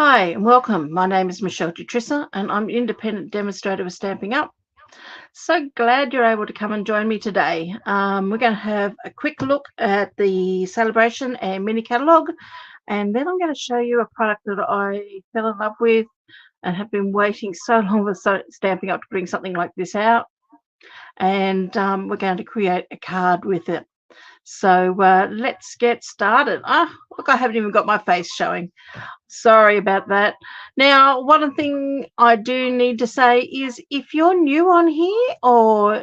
Hi and welcome. My name is Michelle Dutrissa and I'm independent demonstrator with Stamping Up. So glad you're able to come and join me today. We're going to have a quick look at the celebration and mini catalogue, and then I'm going to show you a product that I fell in love with and have been waiting so long for Stamping Up to bring something like this out. And we're going to create a card with it. So let's get started. Look, I haven't even got my face showing. Sorry about that. Now, one thing I do need to say is if you're new on here, or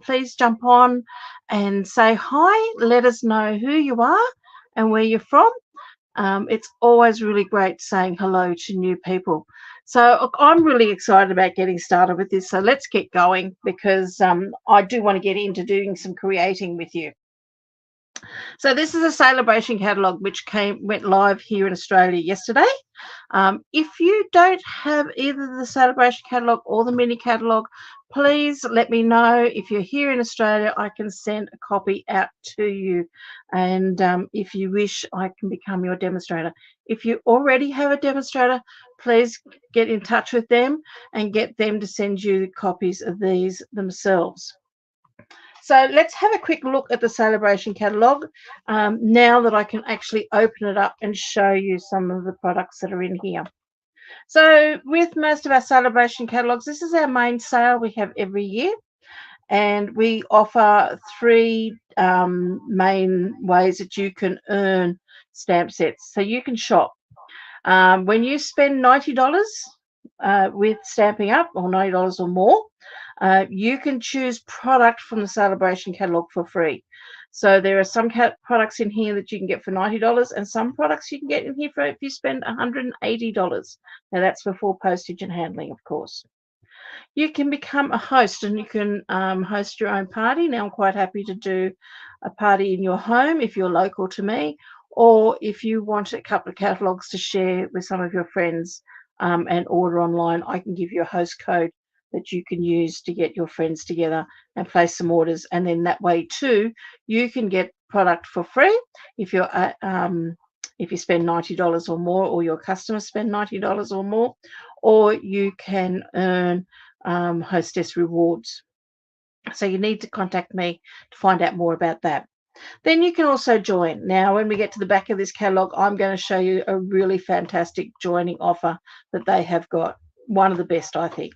please jump on and say hi. Let us know who you are and where you're from. It's always really great saying hello to new people. So look, I'm really excited about getting started with this. So let's get going because I do want to get into doing some creating with you. So this is a celebration catalogue which went live here in Australia yesterday. If you don't have either the celebration catalogue or the mini catalogue, please let me know. If you're here in Australia, I can send a copy out to you. And if you wish, I can become your demonstrator. If you already have a demonstrator, please get in touch with them and get them to send you copies of these themselves. So let's have a quick look at the celebration catalogue now that I can actually open it up and show you some of the products that are in here. So with most of our celebration catalogues, this is our main sale we have every year. And we offer three main ways that you can earn stamp sets. So you can shop. When you spend $90 with Stamping Up, or $90 or more, you can choose product from the celebration catalogue for free. So there are some products in here that you can get for $90, and some products you can get in here for if you spend $180. Now that's before postage and handling, of course. You can become a host, and you can host your own party. Now I'm quite happy to do a party in your home if you're local to me, or if you want a couple of catalogues to share with some of your friends and order online, I can give you a host code that you can use to get your friends together and place some orders. And then that way too, you can get product for free if you spend $90 or more, or your customers spend $90 or more, or you can earn hostess rewards. So you need to contact me to find out more about that. Then you can also join. Now, when we get to the back of this catalogue, I'm going to show you a really fantastic joining offer that they have got. One of the best, I think.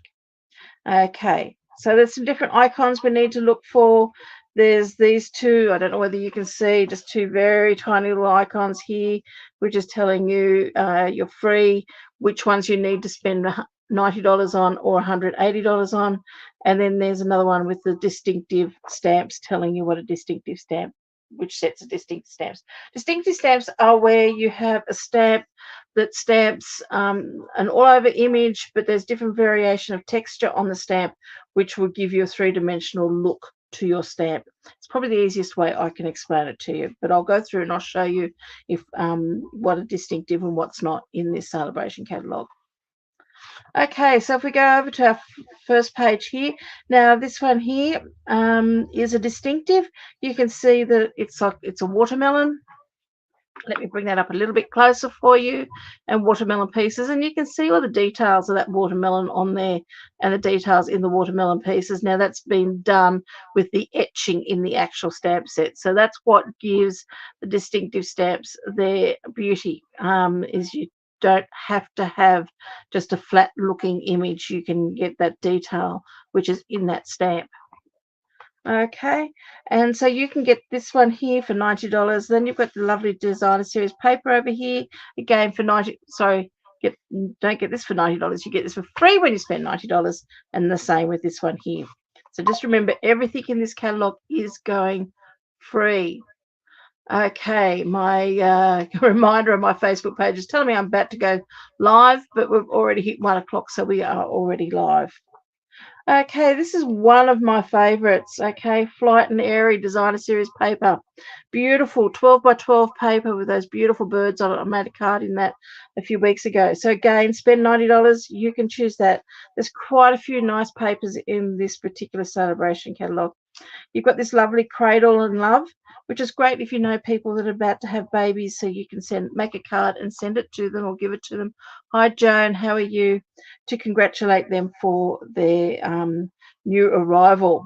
Okay, so there's some different icons we need to look for. There's these two, I don't know whether you can see, just two very tiny little icons here, which is telling you you're free, which ones you need to spend $90 on or $180 on. And then there's another one with the distinctive stamps telling you what a distinctive stamp, which sets of distinctive stamps. Distinctive stamps are where you have a stamp that stamps an all-over image, but there's different variation of texture on the stamp, which will give you a three-dimensional look to your stamp. It's probably the easiest way I can explain it to you, but I'll go through and I'll show you if what are distinctive and what's not in this celebration catalogue. Okay, so if we go over to our first page here, now this one here is a distinctive. You can see that it's a watermelon. Let me bring that up a little bit closer for you, and watermelon pieces, and you can see all the details of that watermelon on there and the details in the watermelon pieces. Now that's been done with the etching in the actual stamp set, so that's what gives the distinctive stamps their beauty, is you don't have to have just a flat looking image. You can get that detail which is in that stamp. Okay, and so you can get this one here for $90. Then you've got the lovely designer series paper over here, again for 90. Sorry, don't get this for $90. You get this for free when you spend $90, and the same with this one here. So just remember, everything in this catalogue is going free. Okay, my reminder on my Facebook page is telling me I'm about to go live, but we've already hit 1 o'clock, so we are already live. Okay, this is one of my favorites. Okay, Flight and Airy designer series paper. Beautiful 12 by 12 paper with those beautiful birds on it. I made a card in that a few weeks ago. So again, spend $90, you can choose that. There's quite a few nice papers in this particular celebration catalogue. You've got this lovely Cradle and Love, which is great if you know people that are about to have babies, so you can make a card and send it to them or give it to them. Hi, Joan, how are you? To congratulate them for their new arrival.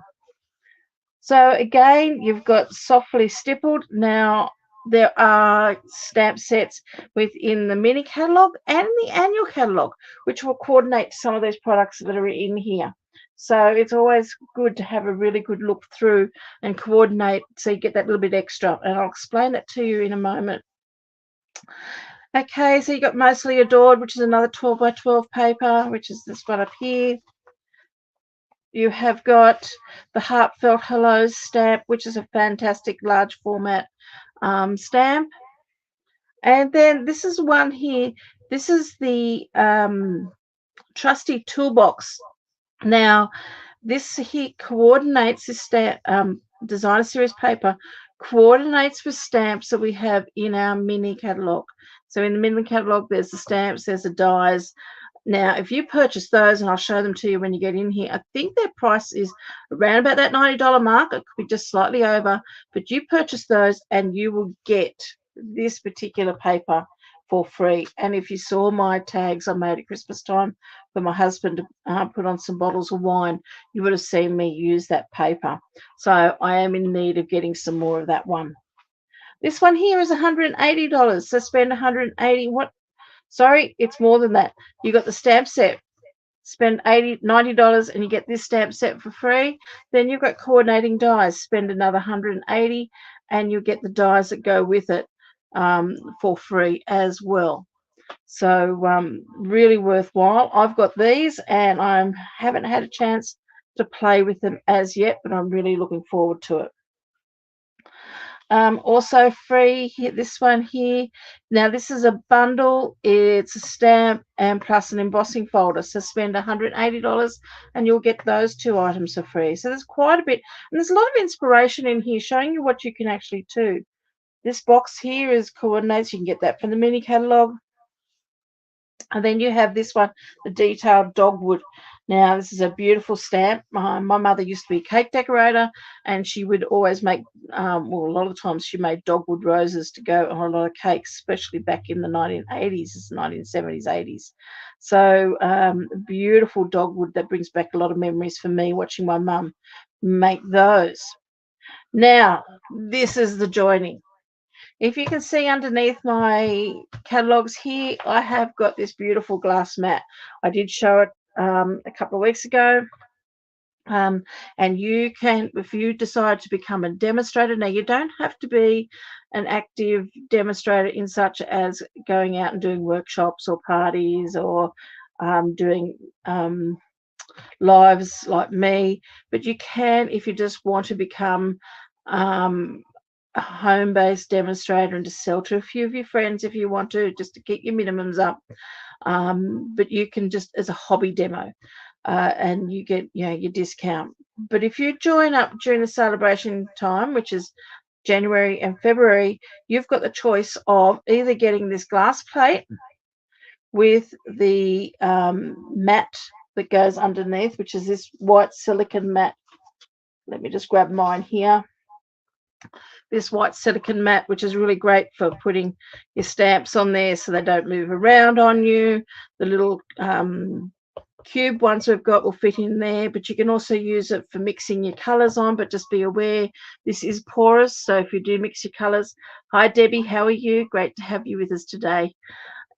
So again, you've got softly stippled. Now, there are stamp sets within the mini catalogue and the annual catalogue, which will coordinate some of those products that are in here. So it's always good to have a really good look through and coordinate so you get that little bit extra. And I'll explain that to you in a moment. Okay, so you got Mostly Adored, which is another 12 by 12 paper, which is this one up here. You have got the Heartfelt Hellos stamp, which is a fantastic large format stamp. And then this is one here. This is the Trusty Toolbox. Now, this here coordinates this stamp, designer series paper, coordinates with stamps that we have in our mini catalogue. So in the mini catalogue, there's the stamps, there's the dies. Now, if you purchase those, and I'll show them to you when you get in here, I think their price is around about that $90 mark. It could be just slightly over, but you purchase those and you will get this particular paper for free. And if you saw my tags I made at Christmas time for my husband to put on some bottles of wine, you would have seen me use that paper. So I am in need of getting some more of that one. This one here is $180. So spend $180. What? Sorry, it's more than that. You got the stamp set. Spend $90 and you get this stamp set for free. Then you've got coordinating dies. Spend another $180 and you get the dies that go with it for free as well. So really worthwhile. I've got these and I haven't had a chance to play with them as yet, but I'm really looking forward to it. Also free, this one here. Now, this is a bundle. It's a stamp and plus an embossing folder. So spend $180 and you'll get those two items for free. So there's quite a bit. And there's a lot of inspiration in here showing you what you can actually do. This box here is coordinates. You can get that from the mini catalogue. And then you have this one, the detailed dogwood. Now, this is a beautiful stamp. My mother used to be a cake decorator, and she would always make, well, a lot of times she made dogwood roses to go on a lot of cakes, especially back in the 1980s, 1970s, 80s. So beautiful dogwood that brings back a lot of memories for me watching my mum make those. Now, this is the joining. If you can see underneath my catalogues here, I have got this beautiful glass mat. I did show it a couple of weeks ago. And you can, if you decide to become a demonstrator, now you don't have to be an active demonstrator in such as going out and doing workshops or parties or doing lives like me, but you can, if you just want to become a home-based demonstrator and to sell to a few of your friends if you want to, just to keep your minimums up. But you can just as a hobby demo, and you get your discount. But if you join up during the celebration time, which is January and February, you've got the choice of either getting this glass plate with the mat that goes underneath, which is this white silicone mat. Let me just grab mine here. This white silicone mat, which is really great for putting your stamps on there so they don't move around on you. The little cube ones we've got will fit in there, but you can also use it for mixing your colors on, but just be aware this is porous, so if you do mix your colors. Hi Debbie, how are you? Great to have you with us today.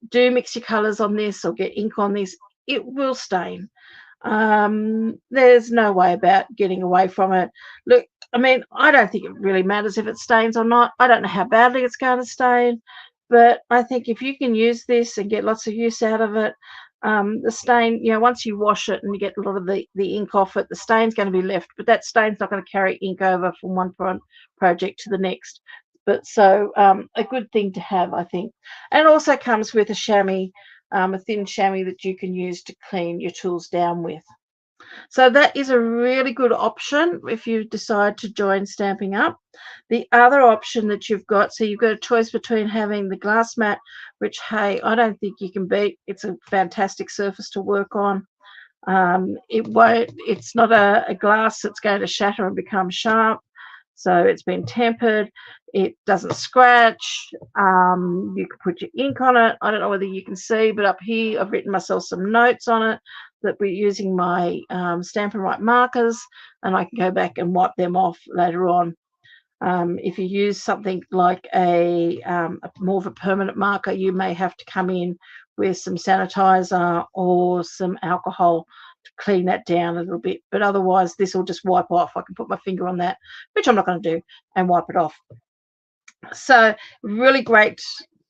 Do mix your colors on this or get ink on this, it will stain. There's no way about getting away from it. Look, I mean, I don't think it really matters if it stains or not. I don't know how badly it's going to stain, but I think if you can use this and get lots of use out of it, the stain, once you wash it and you get a lot of the ink off it, the stain's going to be left, but that stain's not going to carry ink over from one project to the next. But so a good thing to have, I think. And it also comes with a chamois, a thin chamois that you can use to clean your tools down with. So that is a really good option if you decide to join Stamping Up. The other option that you've got, so you've got a choice between having the glass mat, which, hey, I don't think you can beat. It's a fantastic surface to work on. It's not a glass that's going to shatter and become sharp. So it's been tempered. It doesn't scratch. You can put your ink on it. I don't know whether you can see, but up here I've written myself some notes on it that we're using my Stamp and Write markers, and I can go back and wipe them off later on. If you use something like a more of a permanent marker, you may have to come in with some sanitizer or some alcohol to clean that down a little bit. But otherwise, this will just wipe off. I can put my finger on that, which I'm not going to do, and wipe it off. So really great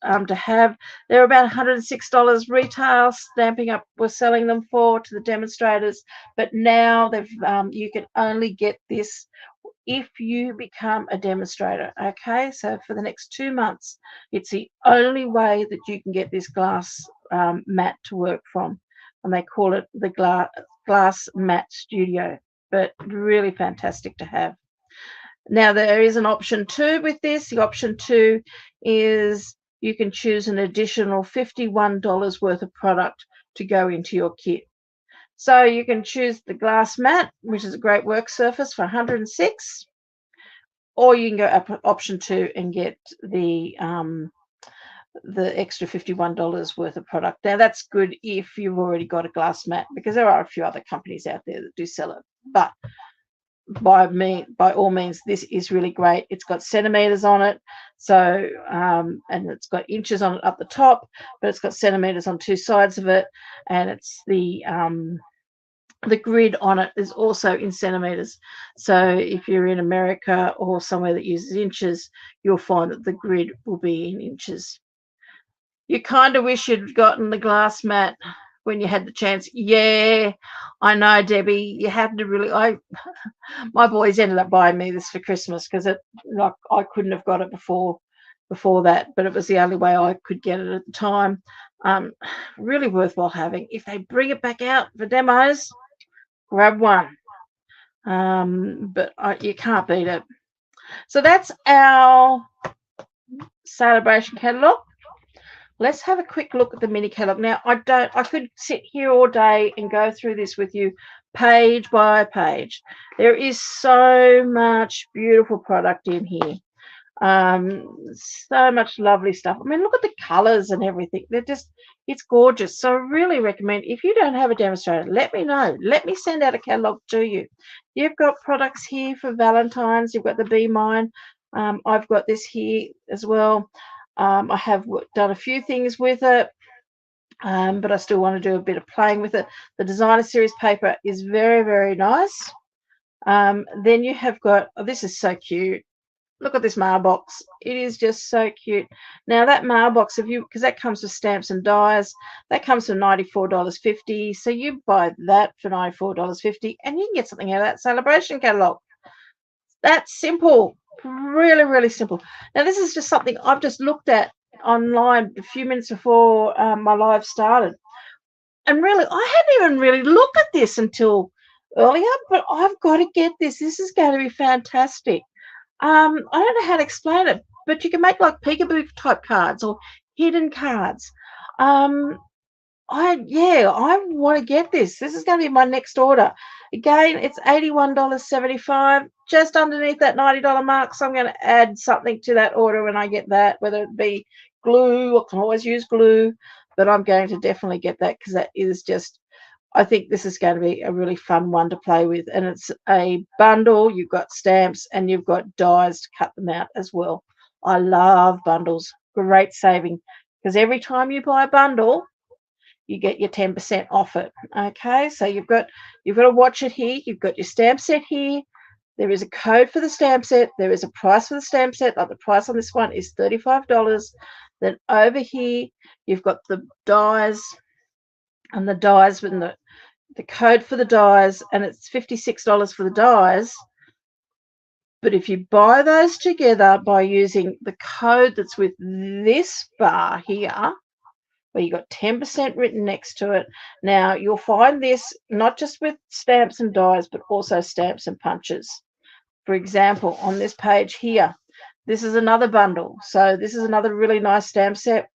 to have. They're about $106 retail. Stamping Up was selling them for to the demonstrators, but now they've you can only get this if you become a demonstrator. Okay, so for the next 2 months, it's the only way that you can get this glass mat to work from, and they call it the glass mat studio. But really fantastic to have. Now there is an option 2 with this. The option 2 is you can choose an additional $51 worth of product to go into your kit. So you can choose the glass mat, which is a great work surface, for $106, or you can go up option 2 and get the extra $51 worth of product. Now that's good if you've already got a glass mat, because there are a few other companies out there that do sell it. But by all means, this is really great. It's got centimeters on it, so and it's got inches on it up the top, but it's got centimeters on 2 sides of it, and it's the grid on it is also in centimeters. So if you're in America or somewhere that uses inches, you'll find that the grid will be in inches. You kind of wish you'd gotten the glass mat when you had the chance. Yeah, I know, Debbie. You had to really. My boys ended up buying me this for Christmas because I couldn't have got it before that, but it was the only way I could get it at the time. Really worthwhile having. If they bring it back out for demos, grab one. But you can't beat it. So that's our celebration catalogue. Let's have a quick look at the mini catalog. Now, I could sit here all day and go through this with you page by page. There is so much beautiful product in here. So much lovely stuff. I mean, look at the colors and everything. It's gorgeous. So I really recommend, if you don't have a demonstrator, let me know. Let me send out a catalog to you. You've got products here for Valentine's. You've got the Be Mine. I've got this here as well. I have done a few things with it, but I still want to do a bit of playing with it. The designer series paper is very, very nice. Then you have got, this is so cute. Look at this mailbox. It is just so cute. Now that mailbox, because that comes with stamps and dies, that comes for $94.50. So you buy that for $94.50, and you can get something out of that celebration catalog. That's simple. Really, really simple. Now this is just something I've just looked at online a few minutes before my live started, and really I hadn't even really looked at this until earlier, but I've got to get this. This is going to be fantastic. I don't know how to explain it, but you can make like peekaboo type cards or hidden cards. I want to get this. This is going to be my next order. Again, it's $81.75, just underneath that $90 mark. So I'm going to add something to that order when I get that, whether it be glue. I can always use glue, but I'm going to definitely get that because that is just, I think this is going to be a really fun one to play with. And it's a bundle. You've got stamps and you've got dies to cut them out as well. I love bundles. Great saving, because every time you buy a bundle, you get your 10% off it. Okay, so you've got to watch it here. You've got your stamp set here. There is a code for the stamp set. There is a price for the stamp set. Like the price on this one is $35. Then over here, you've got the dies, and the dies with the code for the dies, and it's $56 for the dies. But if you buy those together by using the code that's with this bar here, where you got 10% written next to it. Now, you'll find this not just with stamps and dies, but also stamps and punches. For example, on this page here, this is another bundle. So this is another really nice stamp set,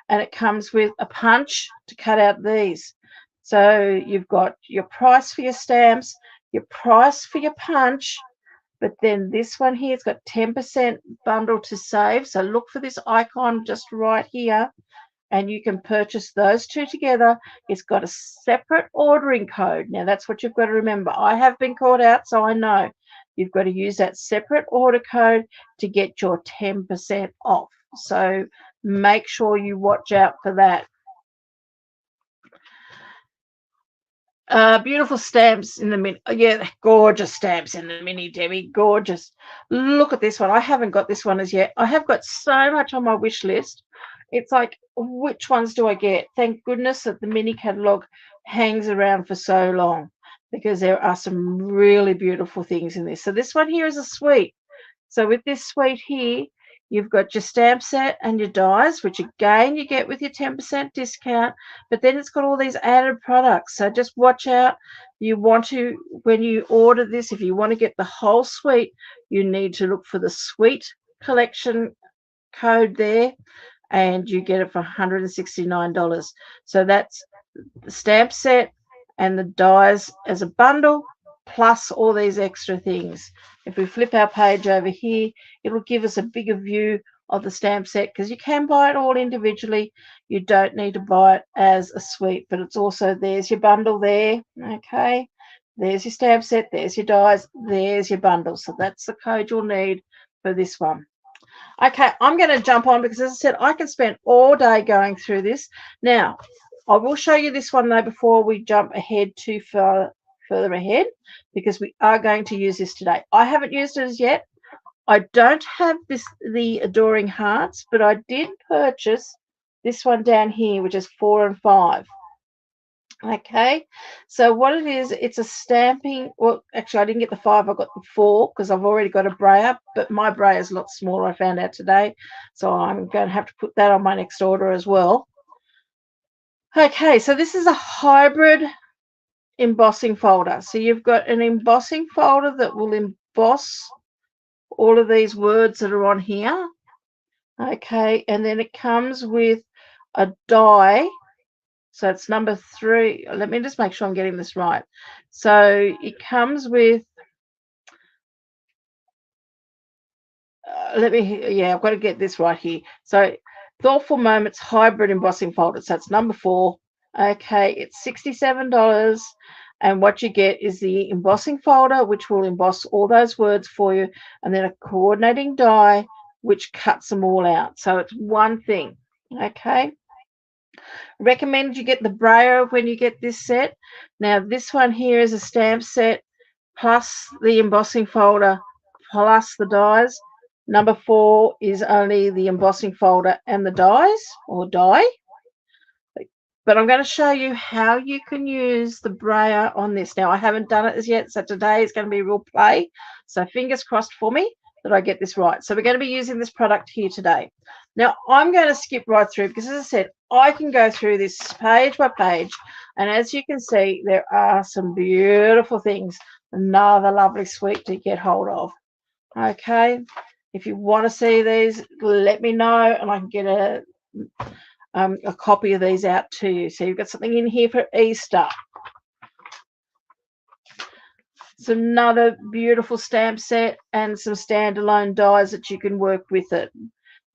and it comes with a punch to cut out these. So you've got your price for your stamps, your price for your punch, But then this one here, it's got 10% bundle to save. So look for this icon just right here, and you can purchase those two together. It's got a separate ordering code. Now, that's what you've got to remember. I have been called out, so I know. You've got to use that separate order code to get your 10% off. So make sure you watch out for that. Beautiful stamps in the mini. Yeah, gorgeous stamps in the mini, Debbie. Gorgeous. Look at this one. I haven't got this one as yet. I have got so much on my wish list. It's like, which ones do I get? Thank goodness that the mini catalogue hangs around for so long, because there are some really beautiful things in this. So this one here is a suite. So with this suite here, you've got your stamp set and your dies, which again you get with your 10% discount, but then it's got all these added products. So just watch out. You want to, when you order this, if you want to get the whole suite, you need to look for the suite collection code there, and you get it for $169. So that's the stamp set and the dies as a bundle, plus all these extra things. If we flip our page over here, it'll give us a bigger view of the stamp set, because you can buy it all individually. You don't need to buy it as a suite, but it's also, there's your bundle there. Okay, there's your stamp set, there's your dies, there's your bundle. So that's the code you'll need for this one. Okay, I'm going to jump on, because as I said, I can spend all day going through this. Now, I will show you this one though before we jump ahead too further ahead, because we are going to use this today. I haven't used it as yet. I don't have the Adoring Hearts, but I did purchase this one down here, which is 4 and 5. Okay, so what it is, it's a stamping. Well, actually, I didn't get the 5, I got the 4, because I've already got a Brayer, but my Brayer is a lot smaller, I found out today. So I'm going to have to put that on my next order as well. Okay, so this is a hybrid embossing folder. So you've got an embossing folder that will emboss all of these words that are on here. Okay, and then it comes with a die. So it's number 3. Let me just make sure I'm getting this right. So it comes with, I've got to get this right here. So Thoughtful Moments Hybrid Embossing Folder. So it's number 4. Okay, it's $67. And what you get is the embossing folder, which will emboss all those words for you, and then a coordinating die, which cuts them all out. So it's one thing. Okay. Recommend you get the Brayer when you get this set. Now, this one here is a stamp set plus the embossing folder plus the dies. Number 4 is only the embossing folder and the dies, or die. But I'm going to show you how you can use the Brayer on this. Now, I haven't done it as yet, so today is going to be a real play. So fingers crossed for me that I get this right. So we're going to be using this product here today. Now, I'm going to skip right through, because as I said, I can go through this page by page. And as you can see, there are some beautiful things. Another lovely suite to get hold of. Okay. If you want to see these, let me know, and I can get a copy of these out to you. So you've got something in here for Easter. It's another beautiful stamp set and some standalone dies that you can work with it.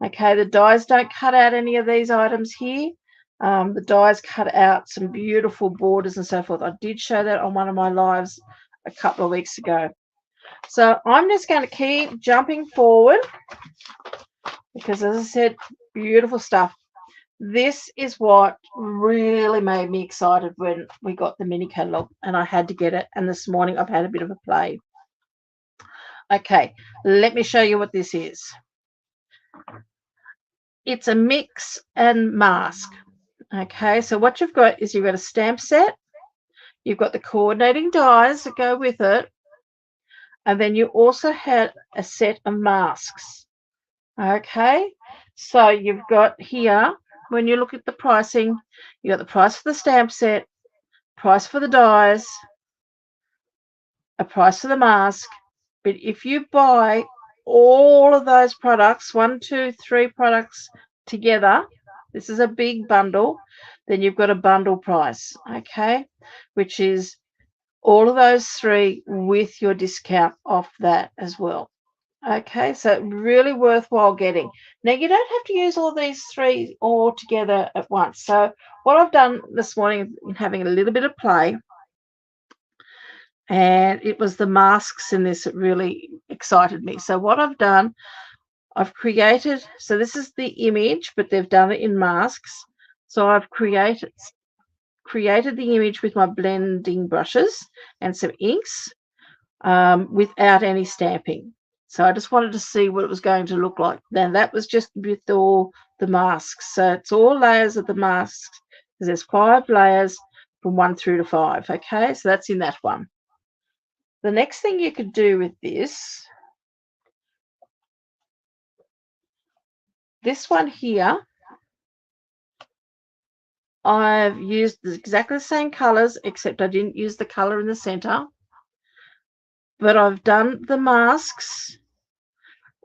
Okay, the dies don't cut out any of these items here. The dies cut out some beautiful borders and so forth. I did show that on one of my lives a couple of weeks ago. So I'm just going to keep jumping forward, because as I said, beautiful stuff. This is what really made me excited when we got the mini catalogue, and I had to get it. And this morning I've had a bit of a play. Okay, let me show you what this is. It's a mix and mask. Okay, so what you've got is you've got a stamp set, you've got the coordinating dies that go with it, and then you also had a set of masks. Okay, so you've got here, when you look at the pricing, you got the price for the stamp set, price for the dies, a price for the mask. But if you buy all of those products, 1, 2, 3 products together, this is a big bundle, then you've got a bundle price, okay, which is all of those 3 with your discount off that as well. Okay, so really worthwhile getting. Now, you don't have to use all these 3 all together at once. So what I've done this morning is having a little bit of play, and it was the masks in this that really excited me. So what I've done, I've created, so this is the image, but they've done it in masks. So I've created the image with my blending brushes and some inks without any stamping. So I just wanted to see what it was going to look like. Then that was just with all the masks. So it's all layers of the masks. There's 5 layers from 1 through to 5. Okay, so that's in that one. The next thing you could do with this one here, I've used exactly the same colors, except I didn't use the color in the center. But I've done the masks,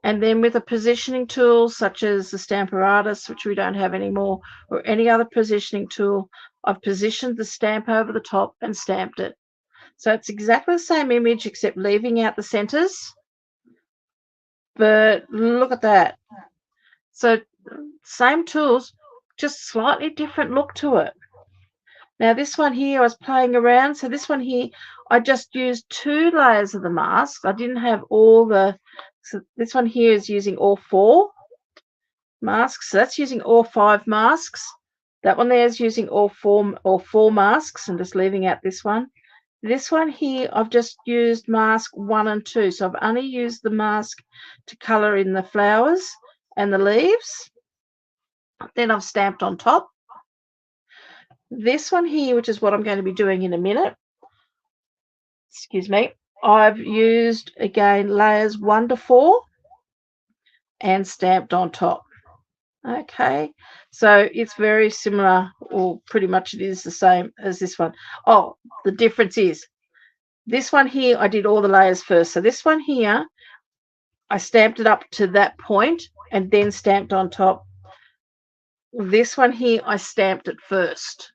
and then with a positioning tool such as the Stamparatus, which we don't have anymore, or any other positioning tool, I've positioned the stamp over the top and stamped it. So it's exactly the same image except leaving out the centers. But look at that. So same tools, just slightly different look to it. Now this one here, I was playing around. So this one here, I just used 2 layers of the mask. I didn't have all the, so this one here is using all 4 masks. So that's using all 5 masks. That one there is using all four masks and just leaving out this one. This one here, I've just used mask 1 and 2. So I've only used the mask to color in the flowers and the leaves. Then I've stamped on top. This one here, which is what I'm going to be doing in a minute, excuse me, I've used, again, layers 1 to 4 and stamped on top. Okay, so it's very similar, or pretty much it is the same as this one. Oh, the difference is this one here, I did all the layers first. So this one here, I stamped it up to that point and then stamped on top. This one here, I stamped it first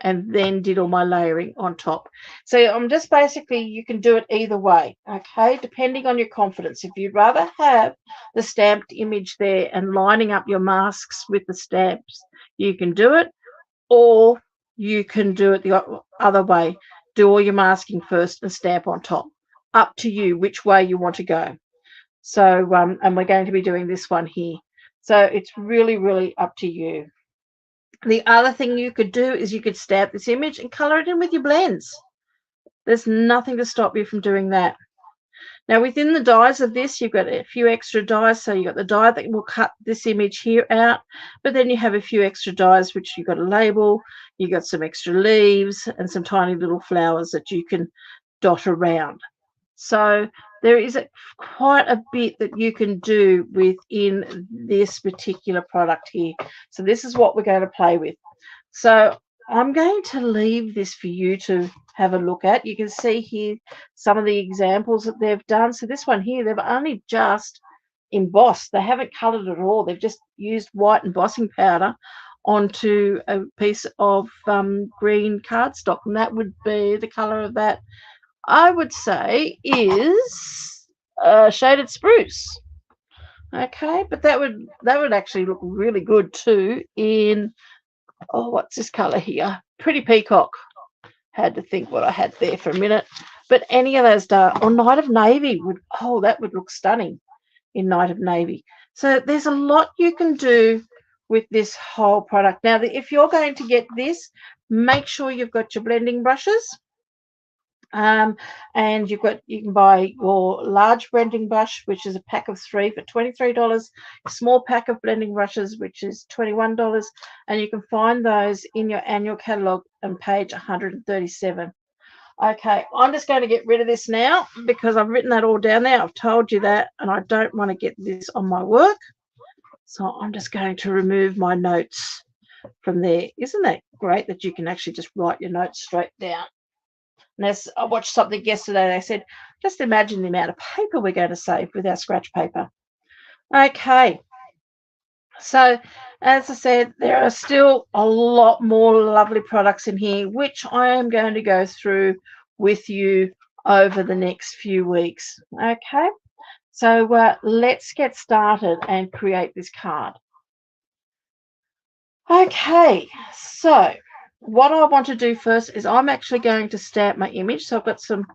and then did all my layering on top. So I'm just basically, you can do it either way, okay, depending on your confidence. If you'd rather have the stamped image there and lining up your masks with the stamps, you can do it, or you can do it the other way. Do all your masking first and stamp on top. Up to you which way you want to go. So, and we're going to be doing this one here. So it's really, really up to you. The other thing you could do is you could stamp this image and color it in with your blends. There's nothing to stop you from doing that. Now, within the dies of this, you've got a few extra dies. So you've got the die that will cut this image here out, but then you have a few extra dies, which you've got a label, you've got some extra leaves and some tiny little flowers that you can dot around. So there is quite a bit that you can do within this particular product here. So this is what we're going to play with. So I'm going to leave this for you to have a look at. You can see here some of the examples that they've done. So this one here, they've only just embossed. They haven't colored at all. They've just used white embossing powder onto a piece of green cardstock, and that would be the color of that, I would say, is shaded spruce. Okay, but that would actually look really good too in, oh, what's this color here? Pretty peacock. Had to think what I had there for a minute. But any of those dark, or Night of Navy would, oh, that would look stunning in Night of Navy. So there's a lot you can do with this whole product. Now, if you're going to get this, make sure you've got your blending brushes. And you can buy your large blending brush, which is a pack of 3 for $23, a small pack of blending brushes, which is $21, and you can find those in your annual catalogue on page 137. Okay, I'm just going to get rid of this now because I've written that all down there. I've told you that, and I don't want to get this on my work. So I'm just going to remove my notes from there. Isn't that great that you can actually just write your notes straight down? And I watched something yesterday. They said, just imagine the amount of paper we're going to save with our scratch paper. Okay. So, as I said, there are still a lot more lovely products in here, which I am going to go through with you over the next few weeks. Okay, so let's get started and create this card. Okay, so what I want to do first is I'm actually going to stamp my image. So I've got some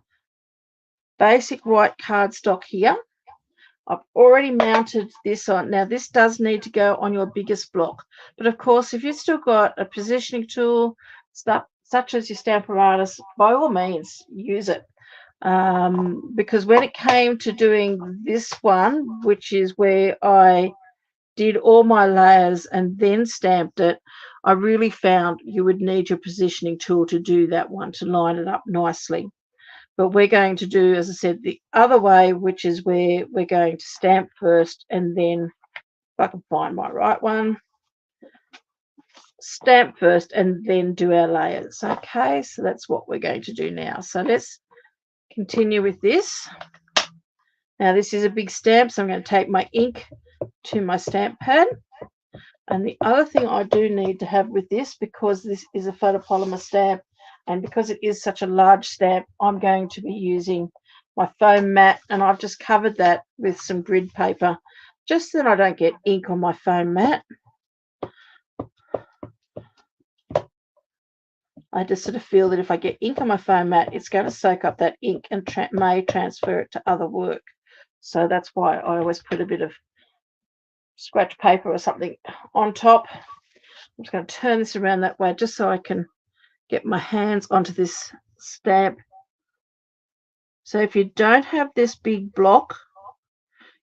basic white cardstock here. I've already mounted this on. Now this does need to go on your biggest block, but of course if you've still got a positioning tool, stuff such as your Stamparatus, by all means use it. Because when it came to doing this one, which is where I did all my layers and then stamped it, I really found you would need your positioning tool to do that one, to line it up nicely. But we're going to do, as I said, the other way, which is where we're going to stamp first and then, if I can find my right one, stamp first and then do our layers. Okay, so that's what we're going to do now. So let's continue with this. Now this is a big stamp, so I'm going to take my ink to my stamp pad. And the other thing I do need to have with this, because this is a photopolymer stamp and because it is such a large stamp, I'm going to be using my foam mat, and I've just covered that with some grid paper just so that I don't get ink on my foam mat. I just sort of feel that if I get ink on my foam mat, it's going to soak up that ink and may transfer it to other work. So that's why I always put a bit of scratch paper or something on top. I'm just going to turn this around that way just so I can get my hands onto this stamp. So if you don't have this big block,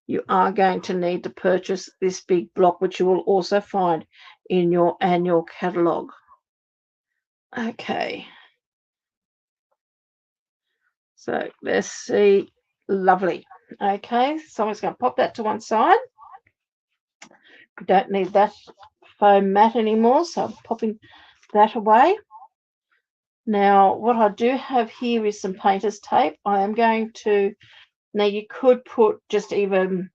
you are going to need to purchase this big block, which you will also find in your annual catalogue. Okay. So let's see. Lovely. Okay, so I'm just going to pop that to one side. We don't need that foam mat anymore, so I'm popping that away. Now, what I do have here is some painter's tape. I am going to, now you could put just even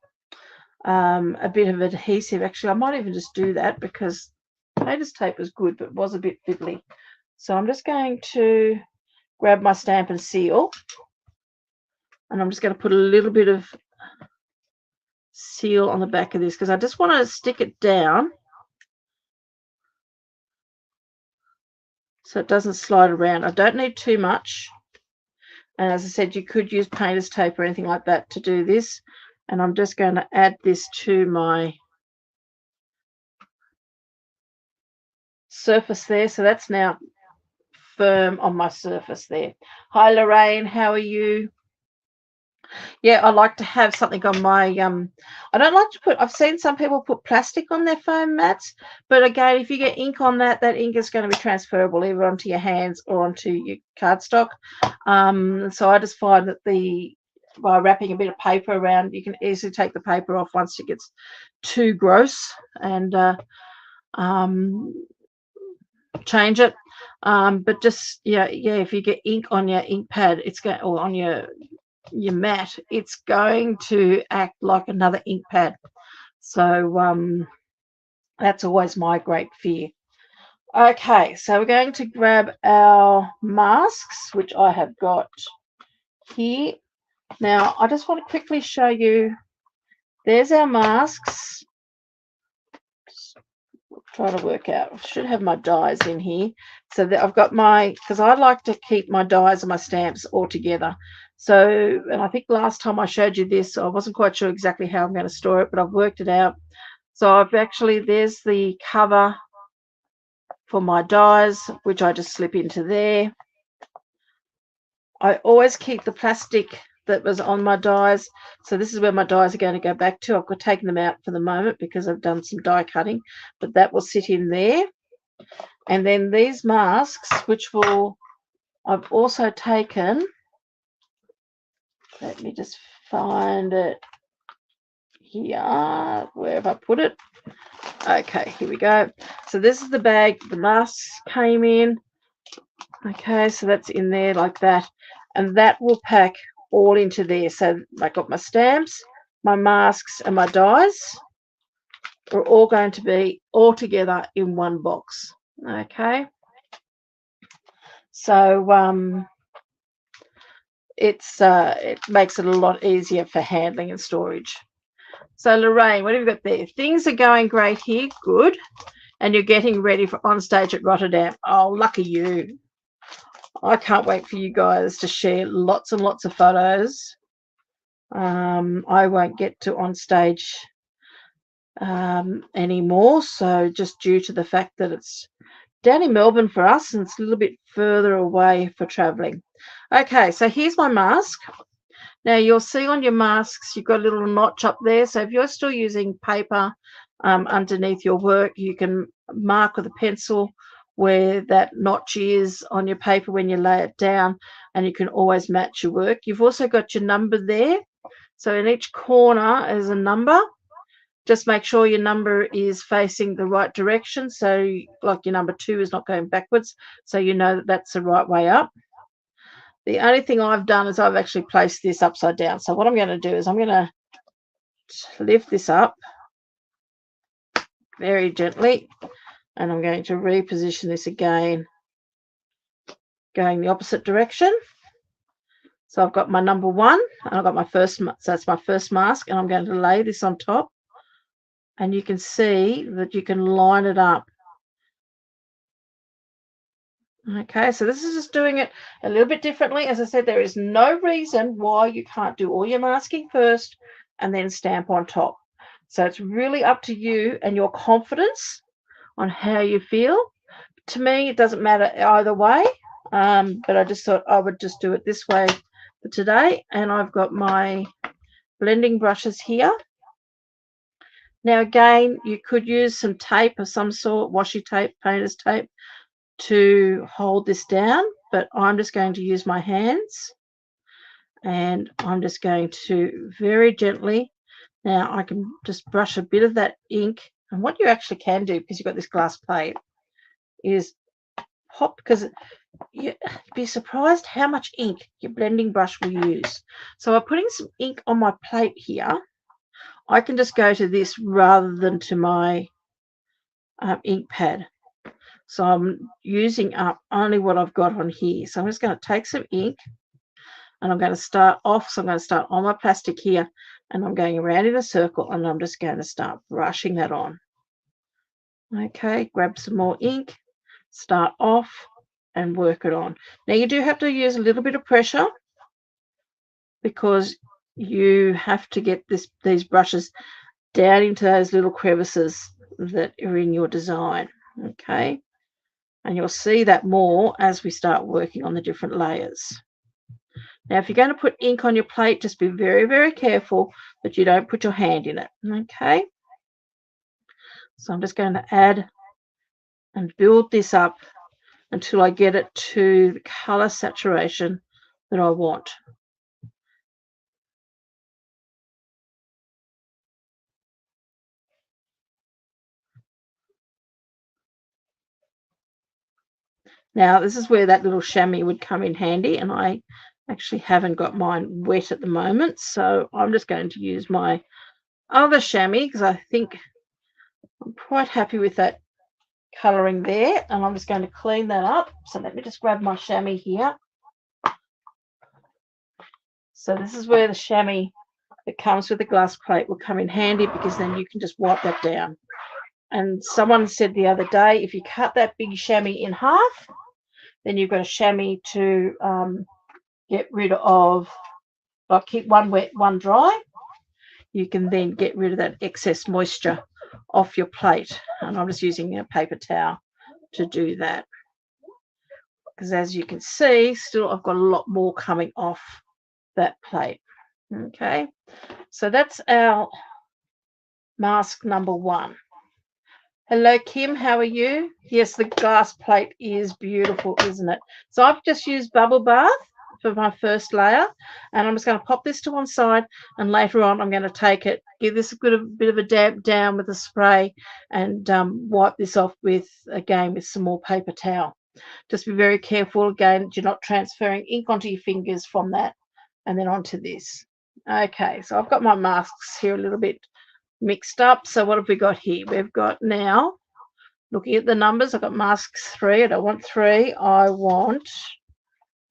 a bit of adhesive. Actually, I might even just do that because painter's tape was good, but it was a bit fiddly. So I'm just going to grab my stamp and seal, and I'm just going to put a little bit of seal on the back of this because I just want to stick it down so it doesn't slide around. I don't need too much, and as I said, you could use painter's tape or anything like that to do this. And I'm just going to add this to my surface there, so that's now firm on my surface there. Hi Lorraine, how are you? Yeah, I like to have something on my I don't like to put, I've seen some people put plastic on their foam mats, but again, if you get ink on that, that ink is going to be transferable either onto your hands or onto your cardstock. So I just find that by wrapping a bit of paper around, you can easily take the paper off once it gets too gross and change it. But just yeah, if you get ink on your ink pad, it's going, or on your mat, it's going to act like another ink pad. So that's always my great fear. Okay, so we're going to grab our masks, which I have got here. Now I just want to quickly show you, there's our masks. Trying to work out, I should have my dies in here, so that I've got my, because I like to keep my dies and my stamps all together. So, and I think last time I showed you this, I wasn't quite sure exactly how I'm going to store it, but I've worked it out. So I've actually, there's the cover for my dies, which I just slip into there. I always keep the plastic that was on my dies. So this is where my dies are going to go back to. I've taken them out for the moment because I've done some die cutting, but that will sit in there. And then these masks, which I've also taken, let me just find it here, where have I put it? Okay, here we go. So this is the bag the masks came in. Okay, so that's in there like that, and that will pack all into there. So I got my stamps, my masks, and my dies are all going to be all together in one box. Okay, so it makes it a lot easier for handling and storage. So Lorraine, what have you got there? Things are going great here. Good. And you're getting ready for on stage at Rotterdam. Oh, lucky you. I can't wait for you guys to share lots and lots of photos. I won't get to on stage anymore, so just due to the fact that it's down in Melbourne for us and it's a little bit further away for traveling. Okay, so here's my mask. Now you'll see on your masks you've got a little notch up there, so if you're still using paper underneath your work, you can mark with a pencil where that notch is on your paper when you lay it down, and you can always match your work. You've also got your number there, so in each corner is a number. Just make sure your number is facing the right direction, so like your number 2 is not going backwards, so you know that that's the right way up. The only thing I've done is I've actually placed this upside down. So what I'm going to do is I'm going to lift this up very gently, and I'm going to reposition this again, going the opposite direction. So I've got my number 1, and I've got my first, so that's my first mask, and I'm going to lay this on top, and you can see that you can line it up. Okay, so this is just doing it a little bit differently. As I said, there is no reason why you can't do all your masking first and then stamp on top. So it's really up to you and your confidence on how you feel. To me, it doesn't matter either way, but I just thought I would just do it this way for today. And I've got my blending brushes here. Now, again, you could use some tape of some sort, washi tape, painter's tape, to hold this down, but I'm just going to use my hands, and I'm just going to very gently, now I can just brush a bit of that ink, and what you actually can do, because you've got this glass plate, is pop, because you'd be surprised how much ink your blending brush will use. So by putting some ink on my plate here, I can just go to this rather than to my ink pad. So I'm using up only what I've got on here. So I'm just going to take some ink, and I'm going to start off. So I'm going to start on my plastic here, and I'm going around in a circle, and I'm just going to start brushing that on. Okay, grab some more ink, start off, and work it on. Now you do have to use a little bit of pressure, because you have to get these brushes down into those little crevices that are in your design. Okay. And you'll see that more as we start working on the different layers. Now, if you're going to put ink on your plate, just be very, very careful that you don't put your hand in it. Okay. So I'm just going to add and build this up until I get it to the color saturation that I want. Now, this is where that little chamois would come in handy, and I actually haven't got mine wet at the moment, so I'm just going to use my other chamois, because I think I'm quite happy with that colouring there, and I'm just going to clean that up. So let me just grab my chamois here. So this is where the chamois that comes with the glass plate will come in handy, because then you can just wipe that down. And someone said the other day, if you cut that big chamois in half, then you've got a chamois to get rid of, like keep one wet, one dry. You can then get rid of that excess moisture off your plate. And I'm just using a paper towel to do that, because as you can see, still I've got a lot more coming off that plate. Okay, so that's our mask number 1. Hello, Kim. How are you? Yes, the glass plate is beautiful, isn't it? So I've just used Bubble Bath for my first layer, and I'm just going to pop this to one side, and later on I'm going to take it, give this a bit of a dab down with a spray, and wipe this off with some more paper towel. Just be very careful again that you're not transferring ink onto your fingers from that and then onto this. Okay, so I've got my masks here a little bit mixed up. So what have we got here? We've got, now looking at the numbers, I've got masks 3. I don't want 3, I want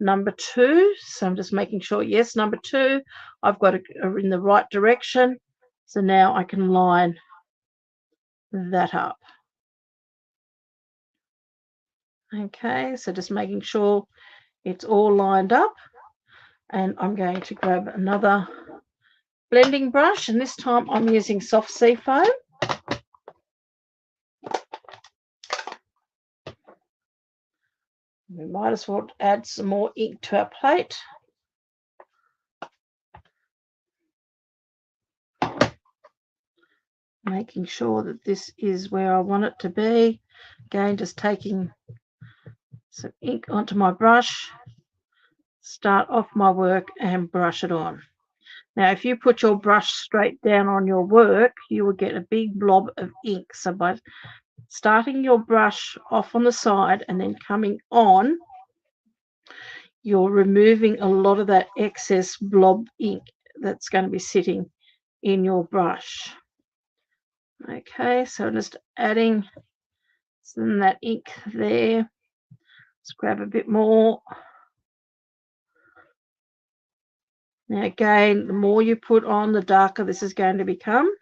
number 2. So I'm just making sure, yes, number 2, I've got it in the right direction. So now I can line that up. Okay, so just making sure it's all lined up. And I'm going to grab another blending brush, and this time I'm using soft sea foam. We might as well add some more ink to our plate. Making sure that this is where I want it to be. Again, just taking some ink onto my brush, start off my work and brush it on. Now, if you put your brush straight down on your work, you will get a big blob of ink. So by starting your brush off on the side and then coming on, you're removing a lot of that excess blob ink that's going to be sitting in your brush. Okay, so just adding some of that ink there. Let's grab a bit more. Now again, the more you put on, the darker this is going to become.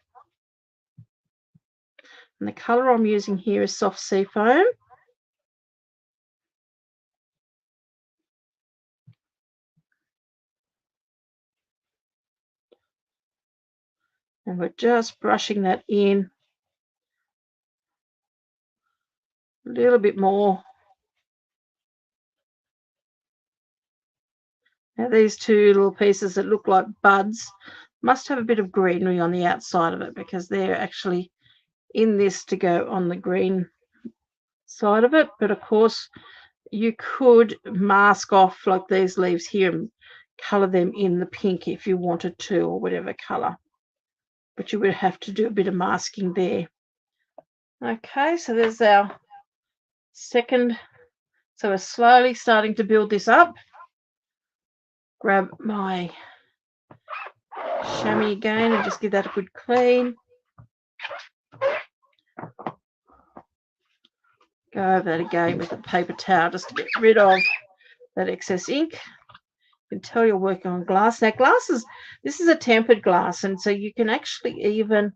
And the colour I'm using here is soft sea foam. And we're just brushing that in a little bit more. Now these two little pieces that look like buds must have a bit of greenery on the outside of it, because they're actually in this to go on the green side of it. But of course you could mask off like these leaves here and colour them in the pink if you wanted to, or whatever colour. But you would have to do a bit of masking there. Okay, so there's our second. So we're slowly starting to build this up. Grab my chamois again and just give that a good clean. Go over that again with a paper towel just to get rid of that excess ink. You can tell you're working on glass. Now this is a tempered glass, and so you can actually even,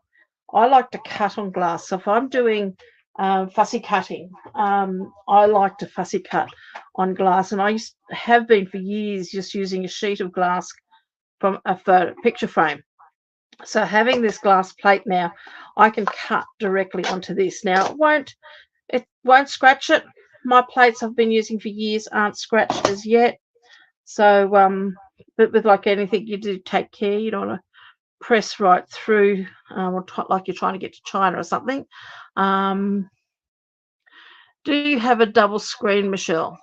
I like to cut on glass. So if I'm doing fussy cutting, I like to fussy cut on glass, and I have been for years just using a sheet of glass from a picture frame. So having this glass plate now, I can cut directly onto this. Now it won't scratch it. My plates I've been using for years aren't scratched as yet. So but with like anything, you do take care. You don't want to press right through, or like you're trying to get to China or something. Do you have a double screen, Michelle?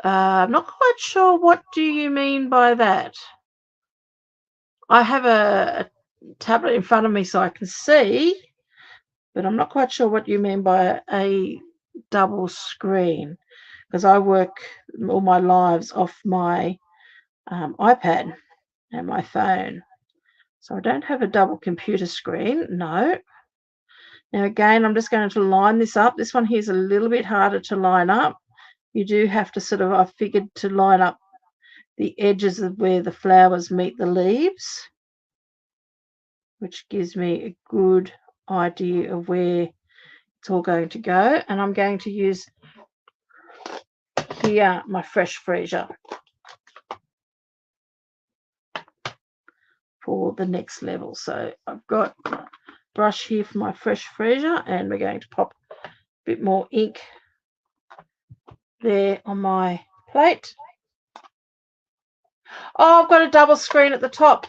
I'm not quite sure. What do you mean by that? I have a tablet in front of me so I can see, but I'm not quite sure what you mean by a double screen, because I work all my lives off my iPad and my phone. So I don't have a double computer screen, no. Now again, I'm just going to line this up. This one here is a little bit harder to line up. You do have to sort of, I figured, to line up the edges of where the flowers meet the leaves, which gives me a good idea of where it's all going to go. And I'm going to use here my fresh freesia for the next level. So I've got a brush here for my fresh freesia, and we're going to pop a bit more ink there on my plate. Oh, I've got a double screen at the top.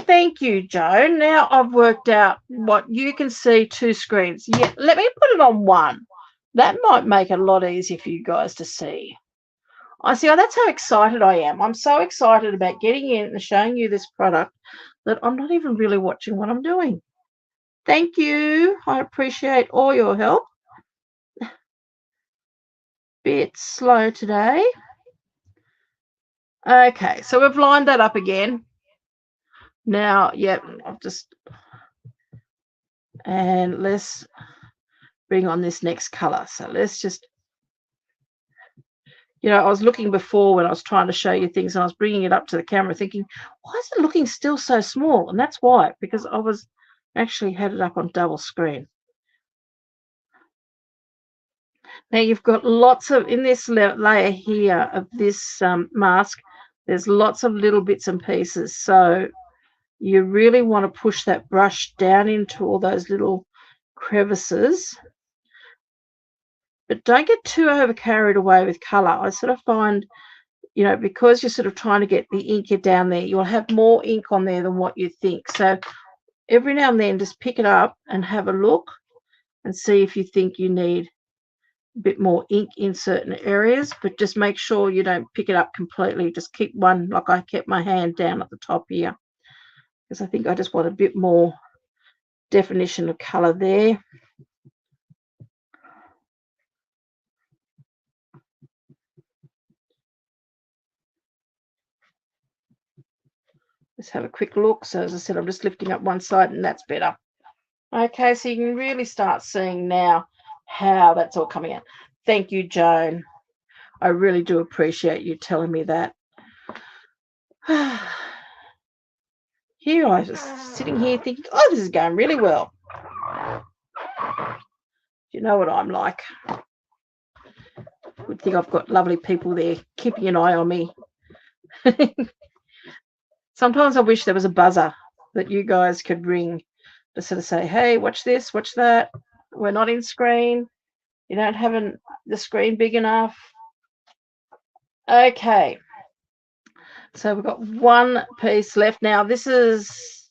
Thank you, Joan. Now I've worked out what you can see, 2 screens. Yeah, let me put it on one. That might make it a lot easier for you guys to see. I see. Oh, that's how excited I am. I'm so excited about getting in and showing you this product that I'm not even really watching what I'm doing. Thank you. I appreciate all your help. Bit slow today. Okay, so we've lined that up again. Now, yep, I've just, and let's bring on this next color. So let's just You know, I was looking before when I was trying to show you things, and I was bringing it up to the camera thinking, why is it looking still so small? And that's why, because I was actually had it up on double screen. Now you've got lots of, in this layer here of this mask, there's lots of little bits and pieces. So you really want to push that brush down into all those little crevices. But don't get too over carried away with colour. I sort of find, you know, because you're sort of trying to get the ink down there, you'll have more ink on there than what you think. So every now and then just pick it up and have a look and see if you think you need a bit more ink in certain areas, but just make sure you don't pick it up completely. Just keep one, like I kept my hand down at the top here, because I think I just want a bit more definition of colour there. Let's have a quick look. So as I said, I'm just lifting up one side and that's better. Okay, so you can really start seeing now how that's all coming out. Thank you, Joan. I really do appreciate you telling me that. Here I was sitting here thinking, oh, this is going really well. You know what I'm like. Good thing I've got lovely people there keeping an eye on me. Sometimes I wish there was a buzzer that you guys could ring to sort of say, hey, watch this, watch that. We're not in screen. You don't have the screen big enough. Okay. So we've got one piece left. Now this is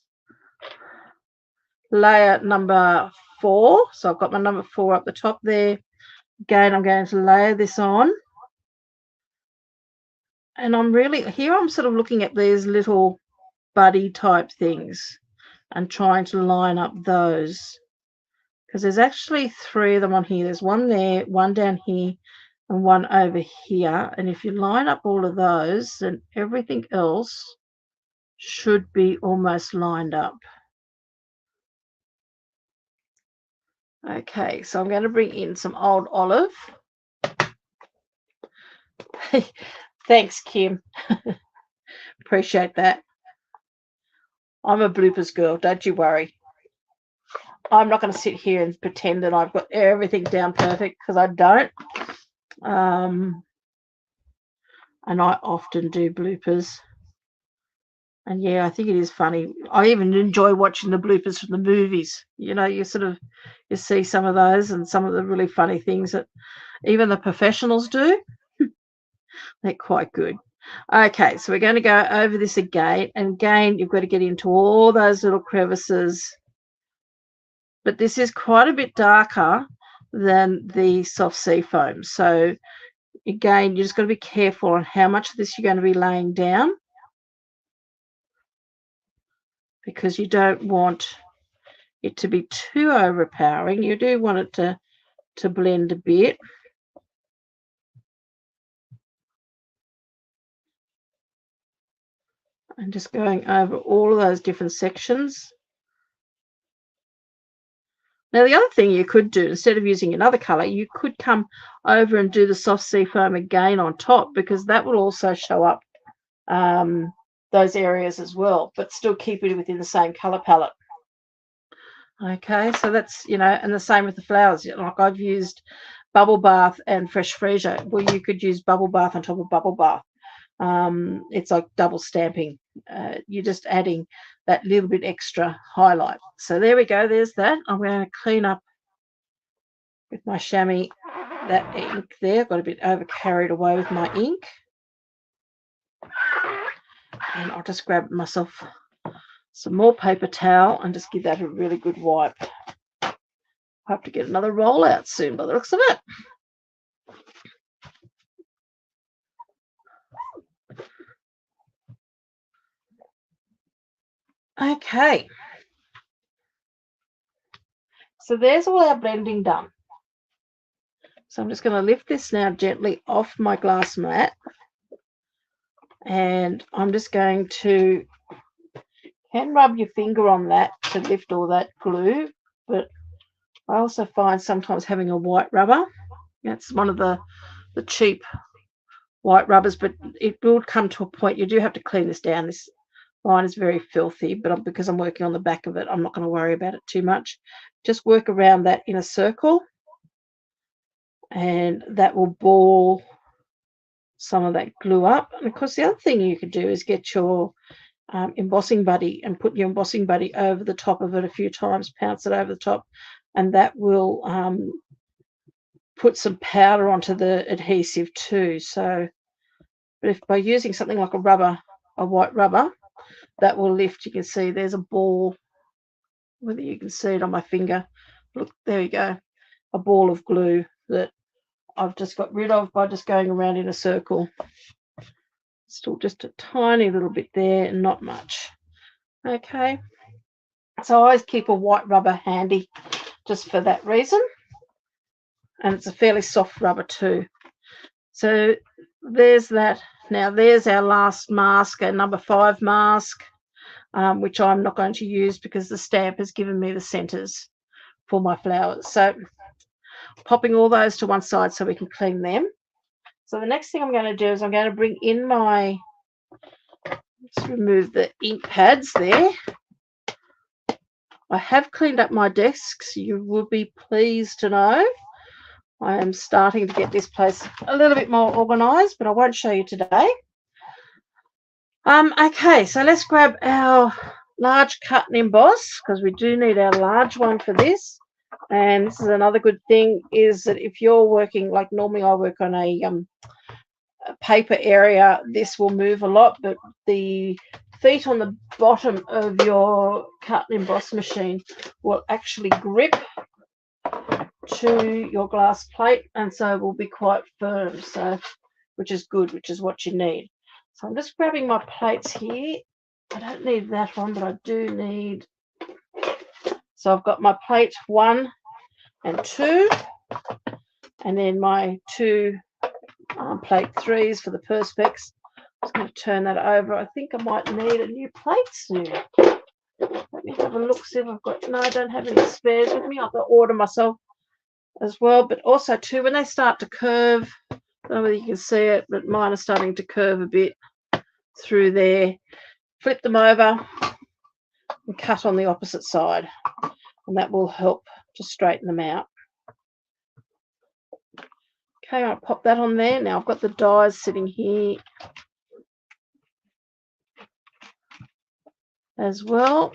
layer number 4. So I've got my number 4 up the top there. Again, I'm going to layer this on. And I'm sort of looking at these little buddy type things and trying to line up those, because there's actually 3 of them on here. There's one there, one down here, and one over here. And if you line up all of those, then everything else should be almost lined up. Okay, so I'm going to bring in some old olive. Thanks, Kim. Appreciate that. I'm a bloopers girl, don't you worry. I'm not going to sit here and pretend that I've got everything down perfect, because I don't. And I often do bloopers. And yeah, I think it is funny. I even enjoy watching the bloopers from the movies. You know, you see some of those and some of the really funny things that even the professionals do. They're quite good. Okay, so we're going to go over this again. And again, you've got to get into all those little crevices. But this is quite a bit darker than the soft sea foam. So again, you just got to be careful on how much of this you're going to be laying down, because you don't want it to be too overpowering. You do want it to blend a bit. And just going over all of those different sections. Now, the other thing you could do, instead of using another colour, you could come over and do the soft sea foam again on top, because that will also show up those areas as well, but still keep it within the same colour palette. Okay, so that's, you know, and the same with the flowers. Like I've used Bubble Bath and Fresh Freesia. Well, you could use Bubble Bath on top of Bubble Bath. It's like double stamping. You're just adding that little bit extra highlight. So there we go. There's that. I'm going to clean up with my chamois that ink there. Got a bit over carried away with my ink. And I'll just grab myself some more paper towel and just give that a really good wipe. I'll have to get another roll out soon by the looks of it. Okay. So there's all our blending done. So I'm just going to lift this now gently off my glass mat. And I'm just going to, can rub your finger on that to lift all that glue. But I also find sometimes having a white rubber, that's one of the cheap white rubbers, but it will come to a point you do have to clean this down. This line is very filthy, but because I'm working on the back of it, I'm not going to worry about it too much. Just work around that in a circle, and that will ball some of that glue up. And of course, the other thing you could do is get your embossing buddy and put your embossing buddy over the top of it a few times, pounce it over the top, and that will put some powder onto the adhesive too. So, but if by using something like a white rubber, that will lift. You can see there's a ball, whether you can see it on my finger. Look, there you go, a ball of glue that I've just got rid of by just going around in a circle. Still just a tiny little bit there, and not much. Okay, so I always keep a white rubber handy just for that reason, and it's a fairly soft rubber too. So there's that. Now there's our last mask, a number 5 mask, which I'm not going to use because the stamp has given me the centers for my flowers. So popping all those to one side so we can clean them. So the next thing I'm going to do is I'm going to bring in my, let's remove the ink pads there. I have cleaned up my desks. You will be pleased to know I am starting to get this place a little bit more organized, but I won't show you today. Okay, so let's grab our large cut and emboss, because we do need our large one for this. And this is another good thing, is that if you're working, like normally I work on a paper area, this will move a lot, but the feet on the bottom of your cut and emboss machine will actually grip to your glass plate, and so will be quite firm, so which is good, which is what you need. So I'm just grabbing my plates here. I don't need that one, but I do need, so I've got my plate 1 and 2, and then my 2 plate 3s for the perspex. I'm just going to turn that over. I think I might need a new plate soon. Let me have a look, see if I've got, no, I don't have any spares with me. I've got to order myself as well, but also too, when they start to curve, I don't know whether you can see it, but mine are starting to curve a bit through there. Flip them over and cut on the opposite side, and that will help to straighten them out. Okay, I'll pop that on there. Now I've got the dies sitting here as well.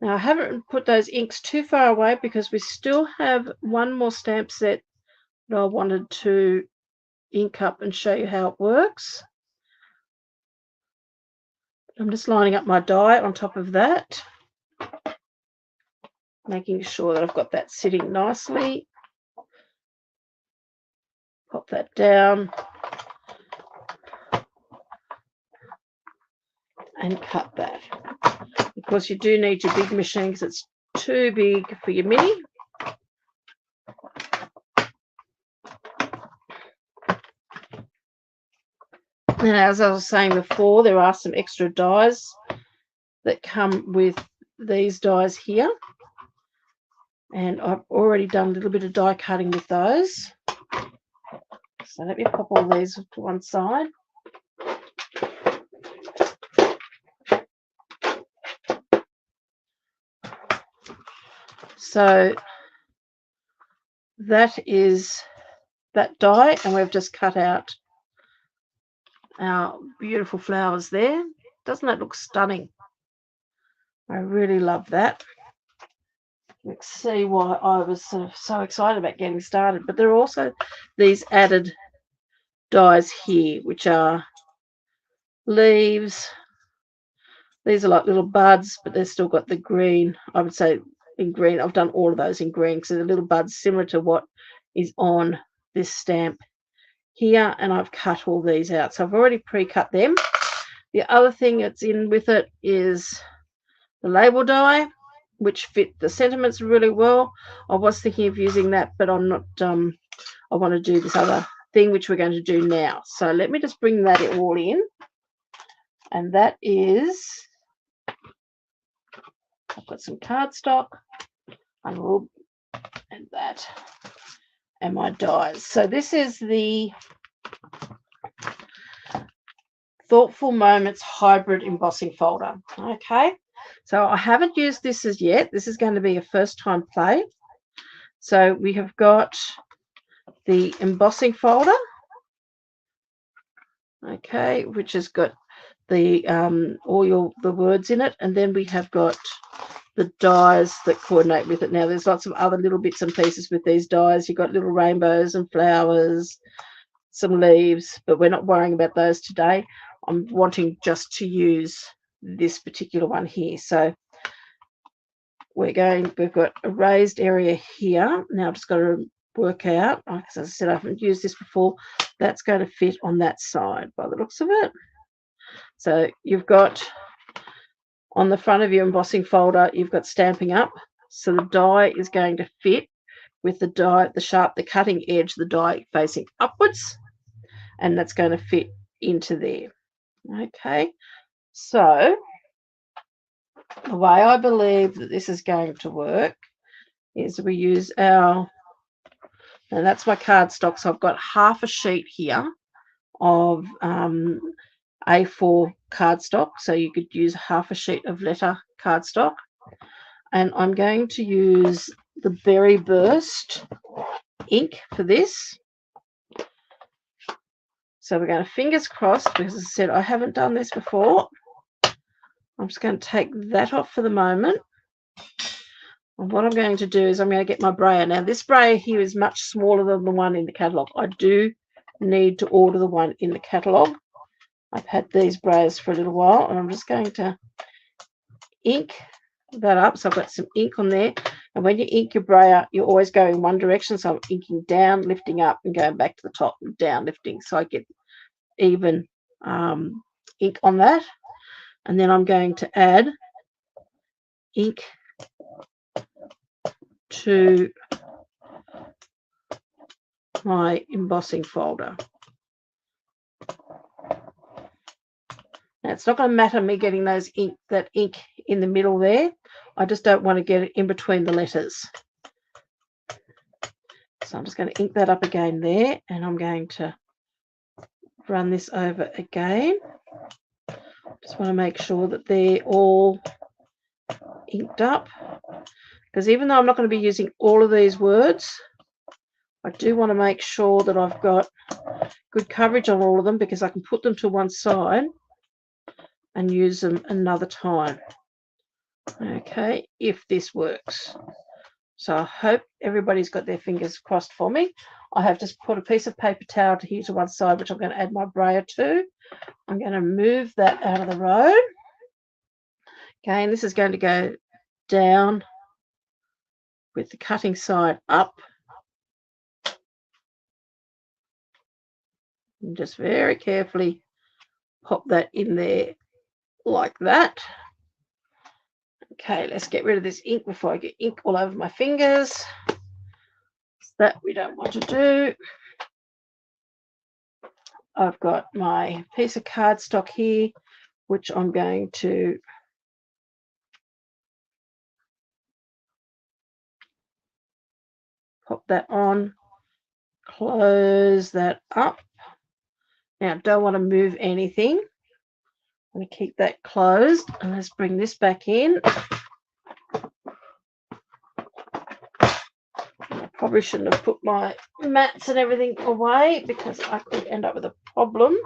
Now I haven't put those inks too far away because we still have one more stamp set that I wanted to ink up and show you how it works. I'm just lining up my die on top of that, making sure that I've got that sitting nicely. Pop that down and cut that. Of course, you do need your big machine because it's too big for your mini. And as I was saying before, there are some extra dies that come with these dies here. And I've already done a little bit of die cutting with those. So let me pop all these to one side. So that is that die, and we've just cut out our beautiful flowers there. Doesn't that look stunning? I really love that. You can see why I was so excited about getting started. But there are also these added dies here, which are leaves. These are like little buds, but they've still got the green. I would say in green. I've done all of those in green because they're little buds similar to what is on this stamp here, and I've cut all these out. So I've already pre-cut them. The other thing that's in with it is the label die, which fit the sentiments really well. I was thinking of using that, but I'm not. I want to do this other thing, which we're going to do now. So let me just bring that all in, and that is, I've got some cardstock, and we'll add that, and my dies. So this is the Thoughtful Moments Hybrid Embossing Folder. Okay, so I haven't used this as yet. This is going to be a first time play. So we have got the embossing folder, okay, which has got the all the words in it, and then we have got the dies that coordinate with it. Now there's lots of other little bits and pieces with these dies. You've got little rainbows and flowers, some leaves, but we're not worrying about those today. I'm wanting just to use this particular one here. So we've got a raised area here. Now I've just got to work out, as I said, I haven't used this before, that's going to fit on that side by the looks of it. So you've got on the front of your embossing folder, you've got Stamping Up. So the die is going to fit with the die, the cutting edge, the die facing upwards, and that's going to fit into there. Okay, so the way I believe that this is going to work is we use and that's my cardstock. So I've got half a sheet here of A4 cardstock. So you could use half a sheet of letter cardstock. And I'm going to use the Berry Burst ink for this. So we're going to fingers crossed, because as I said, I haven't done this before. I'm just going to take that off for the moment. And what I'm going to do is I'm going to get my brayer. Now this brayer here is much smaller than the one in the catalogue. I do need to order the one in the catalogue. I've had these brayers for a little while, and I'm just going to ink that up. So I've got some ink on there, and when you ink your brayer, you always go in one direction. So I'm inking down, lifting up, and going back to the top and down, lifting, so I get even ink on that. And then I'm going to add ink to my embossing folder. Now it's not going to matter me getting that ink in the middle there. I just don't want to get it in between the letters. So I'm just going to ink that up again there, and I'm going to run this over again. Just want to make sure that they're all inked up, because even though I'm not going to be using all of these words, I do want to make sure that I've got good coverage on all of them, because I can put them to one side and use them another time. Okay, if this works. So I hope everybody's got their fingers crossed for me. I have just put a piece of paper towel here to one side, which I'm going to add my brayer to. I'm going to move that out of the road. Okay, and this is going to go down with the cutting side up. And just very carefully pop that in there like that. Okay, let's get rid of this ink before I get ink all over my fingers. That we don't want to do. I've got my piece of cardstock here, which I'm going to pop that on, close that up. Now, don't want to move anything. I'm going to keep that closed, and let's bring this back in. I probably shouldn't have put my mats and everything away, because I could end up with a problem.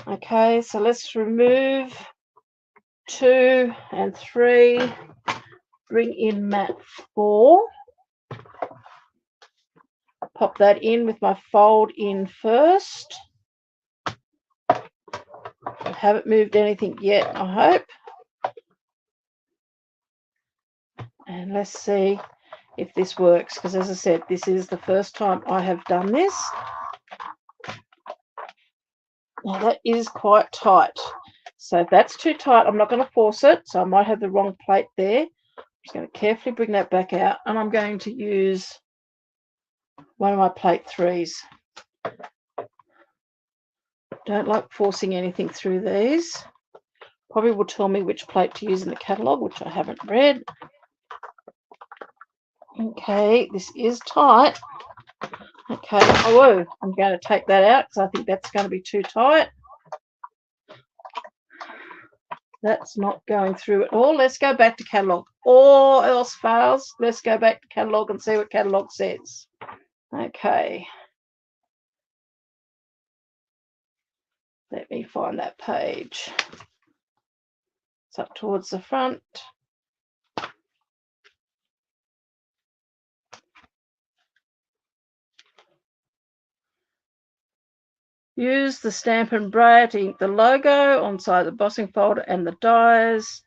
Okay, so let's remove 2 and 3. Bring in mat 4. Pop that in with my fold in first. I haven't moved anything yet, I hope. And let's see if this works, because as I said, this is the first time I have done this. Now that is quite tight. So if that's too tight, I'm not going to force it. So I might have the wrong plate there. I'm just going to carefully bring that back out, and I'm going to use one of my plate 3s. Don't like forcing anything through these. Probably will tell me which plate to use in the catalogue, which I haven't read. Okay, this is tight. Okay, oh, I'm going to take that out because I think that's going to be too tight. That's not going through at all. Let's go back to Catalogue. All else fails, let's go back to Catalogue and see what Catalogue says. Okay. Let me find that page. It's up towards the front. Use the Stampin' Brayer to ink the logo on side of the embossing folder and the dies.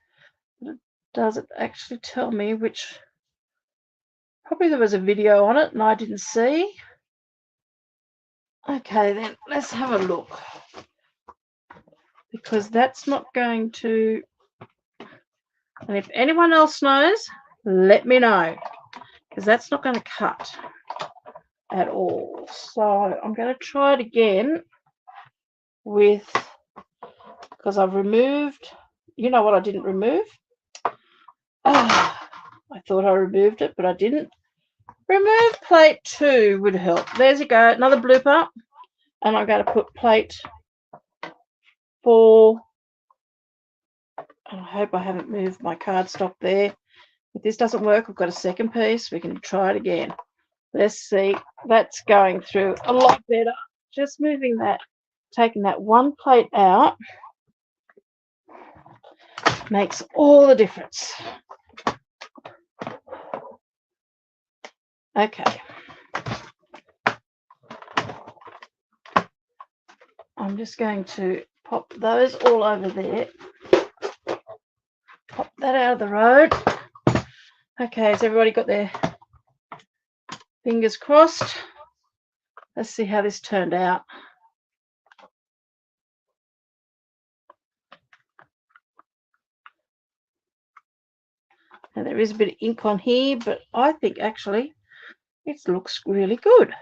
Does it actually tell me which? Probably there was a video on it and I didn't see. Okay, then let's have a look. Because that's not going to... And if anyone else knows, let me know. Because that's not going to cut at all. So I'm going to try it again with... Because I've removed... You know what I didn't remove? Oh, I thought I removed it, but I didn't. Remove plate 2 would help. There's you go, another blooper. And I'm going to put plate 4. And I hope I haven't moved my cardstock there. If this doesn't work, I've got a second piece. We can try it again. Let's see. That's going through a lot better. Just moving that, taking that one plate out makes all the difference. Okay. I'm just going to pop those all over there. Pop that out of the road. Okay, has everybody got their fingers crossed? Let's see how this turned out. And there is a bit of ink on here, but I think actually it looks really good.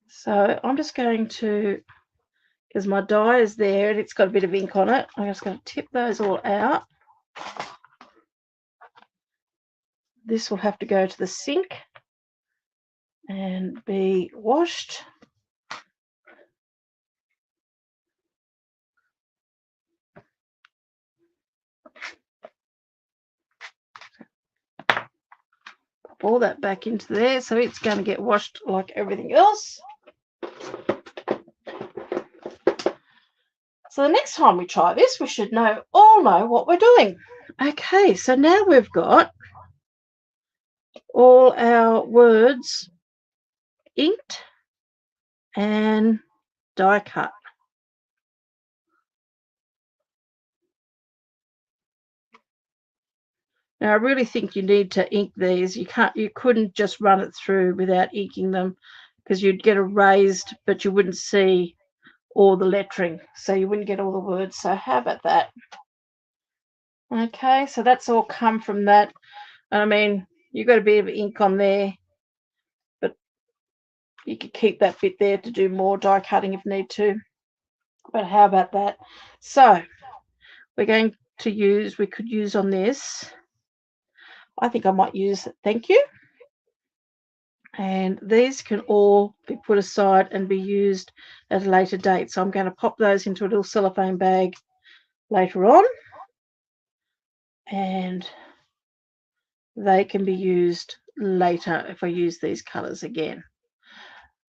So I'm just going to, because my die is there and it's got a bit of ink on it, I'm just going to tip those all out. This will have to go to the sink and be washed. Pop all that back into there, so it's going to get washed like everything else. So the next time we try this, we should all know what we're doing. Okay, so now we've got all our words inked and die cut. Now I really think you need to ink these. You couldn't just run it through without inking them, because you'd get erased, but you wouldn't see all the lettering, so you wouldn't get all the words. So how about that? Okay, so that's all come from that. I mean, you've got a bit of ink on there, but you could keep that bit there to do more die cutting if need to. But how about that? So we're going to use, we could use on this, I think I might use thank you. And these can all be put aside and be used at a later date. So I'm going to pop those into a little cellophane bag later on. And they can be used later if I use these colours again.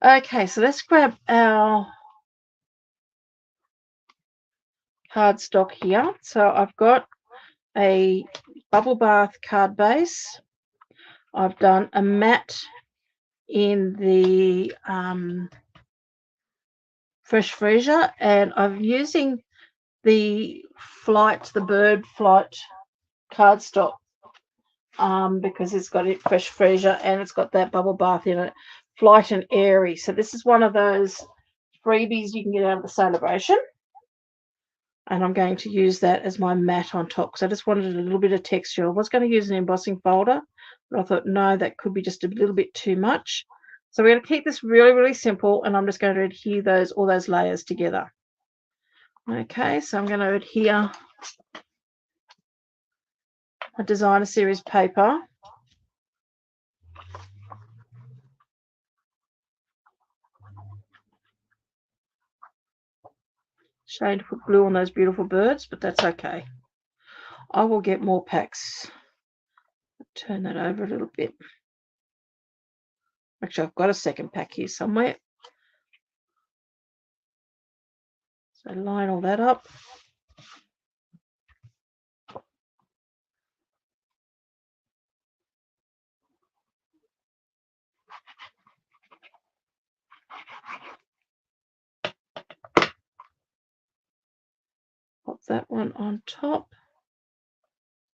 Okay, so let's grab our cardstock here. So I've got a bubble bath card base. I've done a matte in the Fresh Freesia, and I'm using the bird flight cardstock because it's got it Fresh Freesia and it's got that bubble bath in it, Flight and Airy. So this is one of those freebies you can get out of the celebration, and I'm going to use that as my matte on top because I just wanted a little bit of texture. I was going to use an embossing folder, but I thought no, that could be just a little bit too much. So we're going to keep this really, really simple, and I'm just going to adhere all those layers together. Okay, so I'm going to adhere a designer series paper. Shame to put glue on those beautiful birds, but that's okay. I will get more packs. Turn that over a little bit. Actually, I've got a second pack here somewhere. So line all that up. Pop that one on top.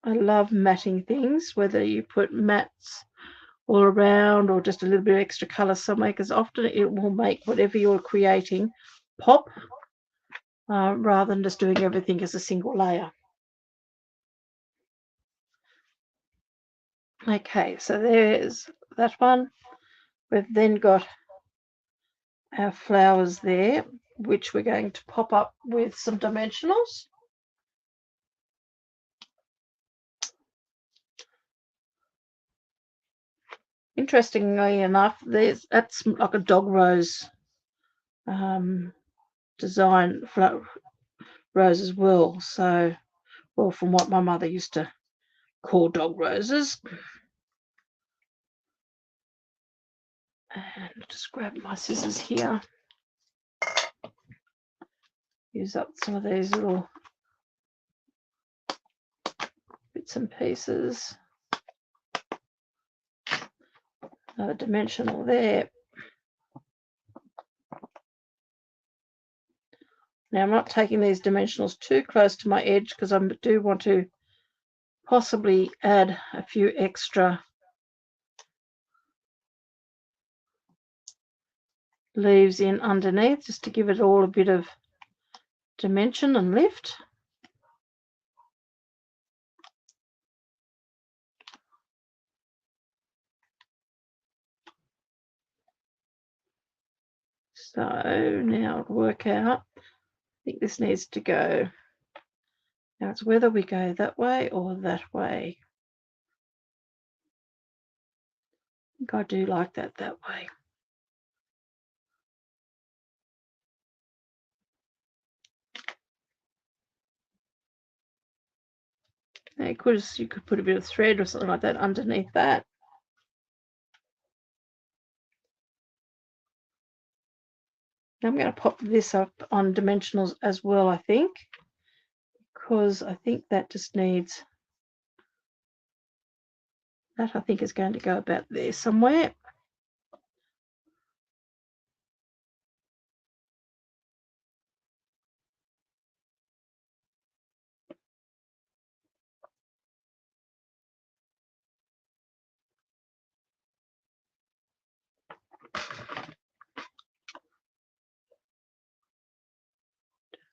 I love matting things, whether you put mats all around or just a little bit of extra colour somewhere, because often it will make whatever you're creating pop rather than just doing everything as a single layer. Okay, so there's that one. We've then got our flowers there, which we're going to pop up with some dimensionals. Interestingly enough, that's like a dog rose design rose as well. So, well, from what my mother used to call dog roses. And just grab my scissors here. Use up some of these little bits and pieces. Another dimensional there. Now I'm not taking these dimensionals too close to my edge because I do want to possibly add a few extra leaves in underneath just to give it all a bit of dimension and lift. So now work out, I think this needs to go. Now it's whether we go that way or that way. I think I do like that way. Now you could put a bit of thread or something like that underneath that. I'm going to pop this up on dimensionals as well, I think, because I think that just needs, that I think is going to go about there somewhere.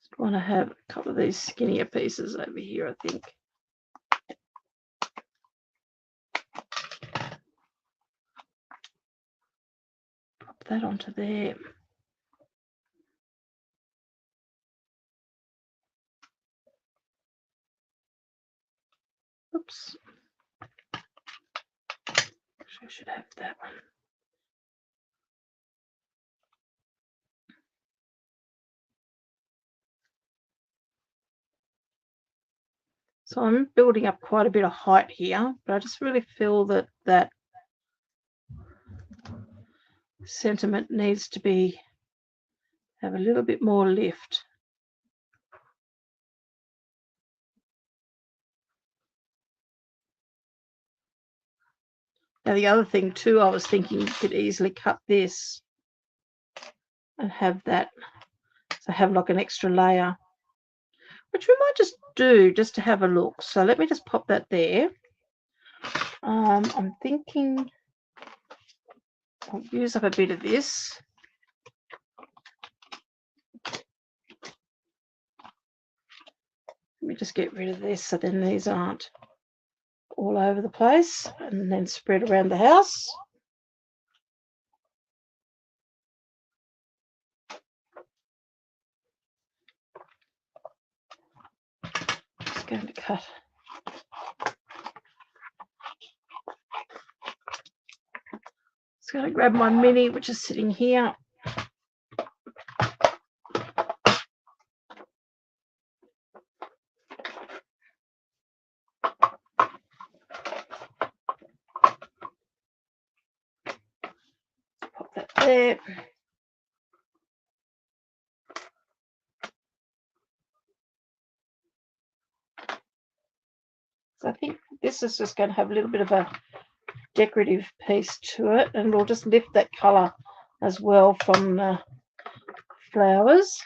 Just want to have a couple of these skinnier pieces over here, I think. Pop that onto there. Oops. I should have that one. So I'm building up quite a bit of height here, but I just really feel that that sentiment needs to have a little bit more lift. Now the other thing too, I was thinking you could easily cut this and have that, so have like an extra layer, which we might just do just to have a look. So let me just pop that there. I'm thinking I'll use up a bit of this. Let me just get rid of this so then these aren't all over the place and then spread around the house. Just going to cut. Just going to grab my mini, which is sitting here. there. So I think this is just going to have a little bit of a decorative piece to it, and we'll just lift that colour as well from the flowers.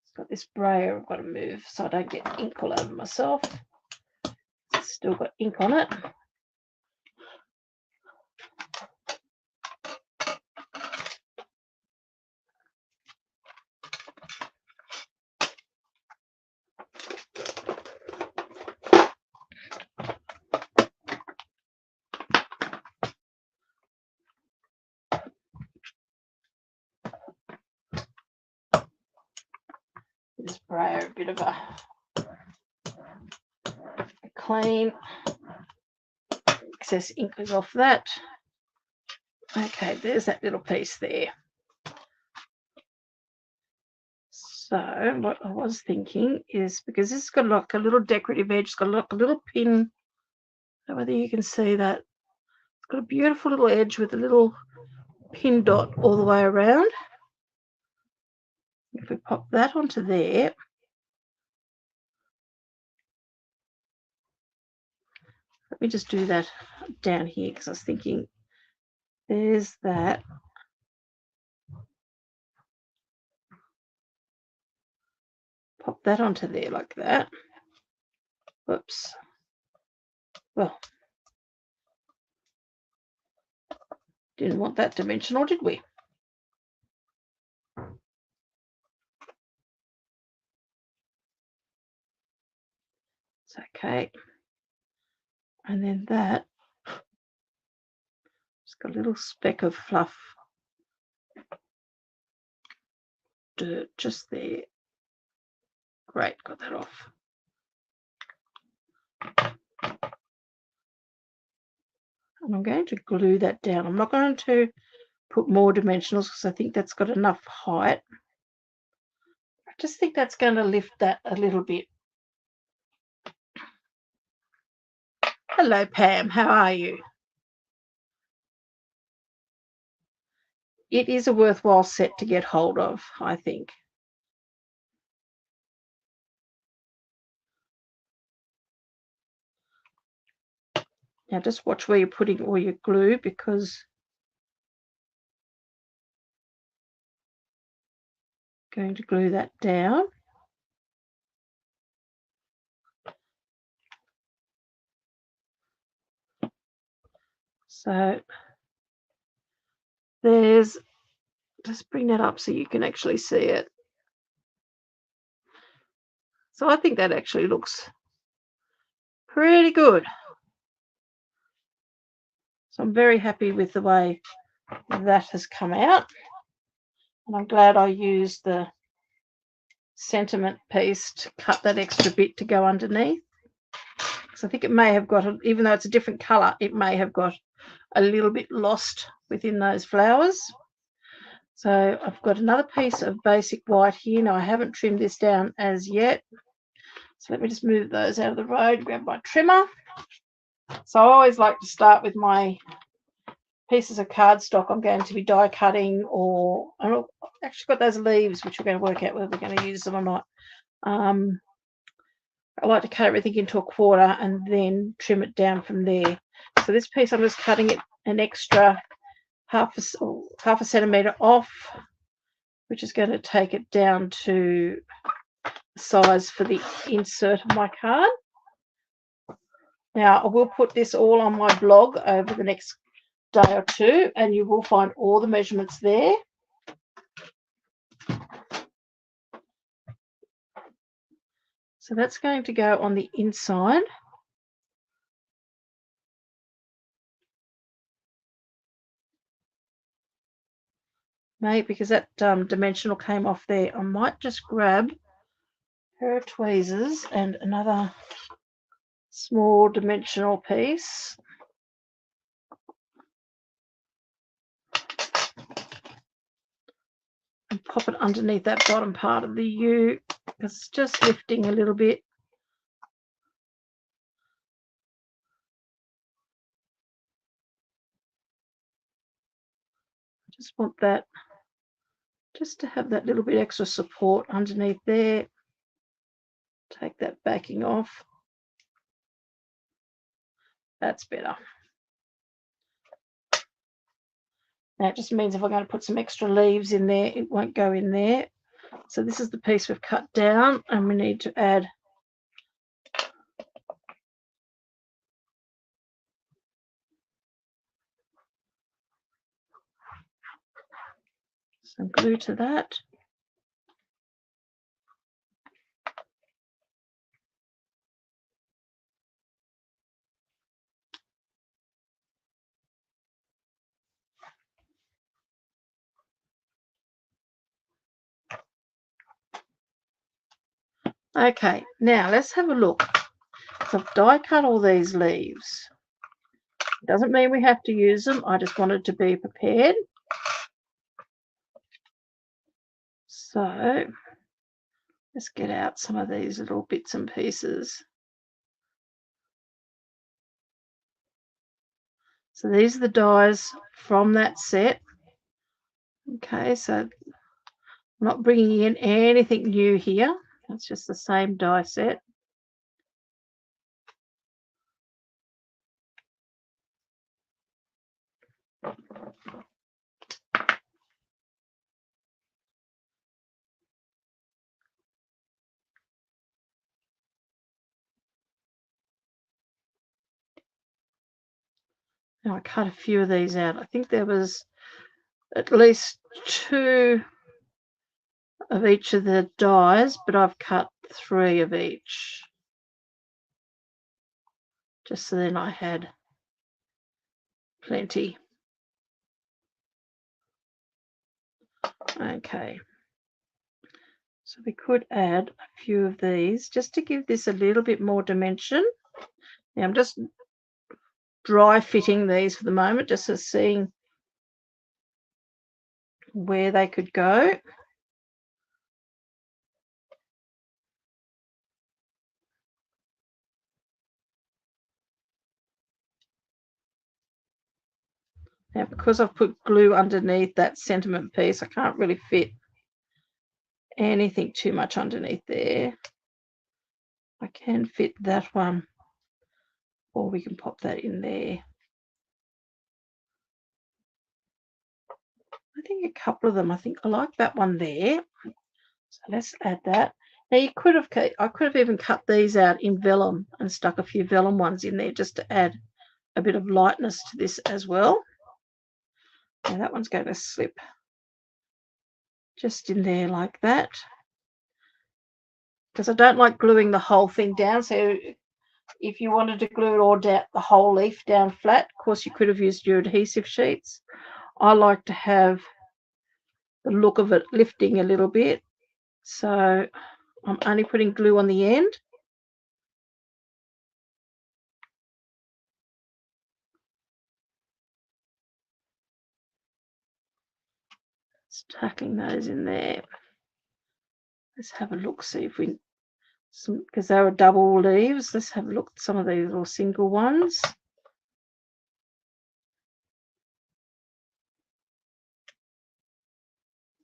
It's got this brayer I've got to move so I don't get ink all over myself. It's still got ink on it. This brayer a bit of a clean. Excess ink is off that. Okay, there's that little piece there. So what I was thinking is, because this has got like a little decorative edge, it's got like a little pin. I don't know whether you can see that. It's got a beautiful little edge with a little pin dot all the way around. If we pop that onto there, let me just do that down here, because I was thinking there's that. Pop that onto there like that. Whoops. Well, didn't want that dimensional, did we? It's okay. And then that, just got a little speck of fluff dirt just there. Great, got that off. And I'm going to glue that down. I'm not going to put more dimensionals because I think that's got enough height. I just think that's going to lift that a little bit. Hello, Pam. How are you? It is a worthwhile set to get hold of, I think. Now just watch where you're putting all your glue, because I'm going to glue that down. So there's, just bring that up so you can actually see it. So I think that actually looks pretty good. So I'm very happy with the way that has come out. And I'm glad I used the sentiment piece to cut that extra bit to go underneath. Because I think it may have got, even though it's a different colour, it may have got a little bit lost within those flowers. So I've got another piece of basic white here. Now I haven't trimmed this down as yet. So let me just move those out of the road, grab my trimmer. So I always like to start with my pieces of cardstock I'm going to be die cutting, or I've actually got those leaves which we're going to work out whether we're going to use them or not. I like to cut everything into a quarter and then trim it down from there. So this piece I'm just cutting it an extra half a centimetre off, which is going to take it down to the size for the insert of my card. Now I will put this all on my blog over the next day or two, and you will find all the measurements there. So that's going to go on the inside. Maybe because that dimensional came off there, I might just grab a pair of tweezers and another small dimensional piece. And pop it underneath that bottom part of the U, because it's just lifting a little bit. Just want that, just to have that little bit extra support underneath there. Take that backing off. That's better. Now it just means if I'm going to put some extra leaves in there, it won't go in there. So this is the piece we've cut down, and we need to add some glue to that. Okay, now let's have a look. So I've die cut all these leaves. Doesn't mean we have to use them. I just wanted to be prepared. So let's get out some of these little bits and pieces. So these are the dies from that set. Okay, so I'm not bringing in anything new here. It's just the same die set. Now I cut a few of these out. I think there was at least 2 of each of the dies, but I've cut 3 of each. Just so then I had plenty. Okay. So we could add a few of these just to give this a little bit more dimension. Now I'm just dry fitting these for the moment, just to seeing where they could go. Now because I've put glue underneath that sentiment piece, I can't really fit anything too much underneath there. I can fit that one, or we can pop that in there. I think a couple of them, I think I like that one there. So let's add that. Now I could have even cut these out in vellum and stuck a few vellum ones in there just to add a bit of lightness to this as well. Now that one's going to slip just in there like that, because I don't like gluing the whole thing down. So if you wanted to glue it all down, the whole leaf down flat, of course you could have used your adhesive sheets. I like to have the look of it lifting a little bit, so I'm only putting glue on the end. Just tucking those in there. Let's have a look, see if we, because they were double leaves, let's have a look at some of these little single ones.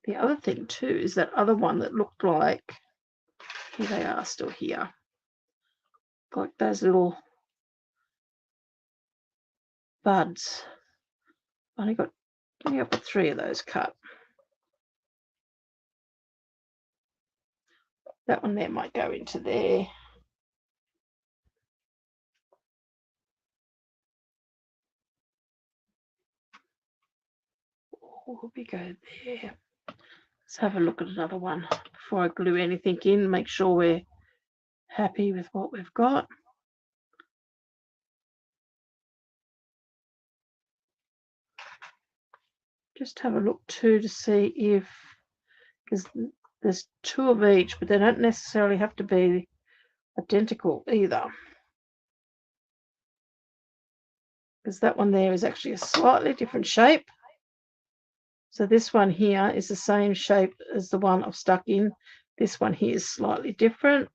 The other thing too is that other one that looked like, here they are still here, like those little buds. I think I've got 3 of those cut. That one there might go into there. Or we go there. Let's have a look at another one before I glue anything in. Make sure we're happy with what we've got. Just have a look too to see if, because there's 2 of each, but they don't necessarily have to be identical either. Because that one there is actually a slightly different shape. So this one here is the same shape as the one I've stuck in. This one here is slightly different.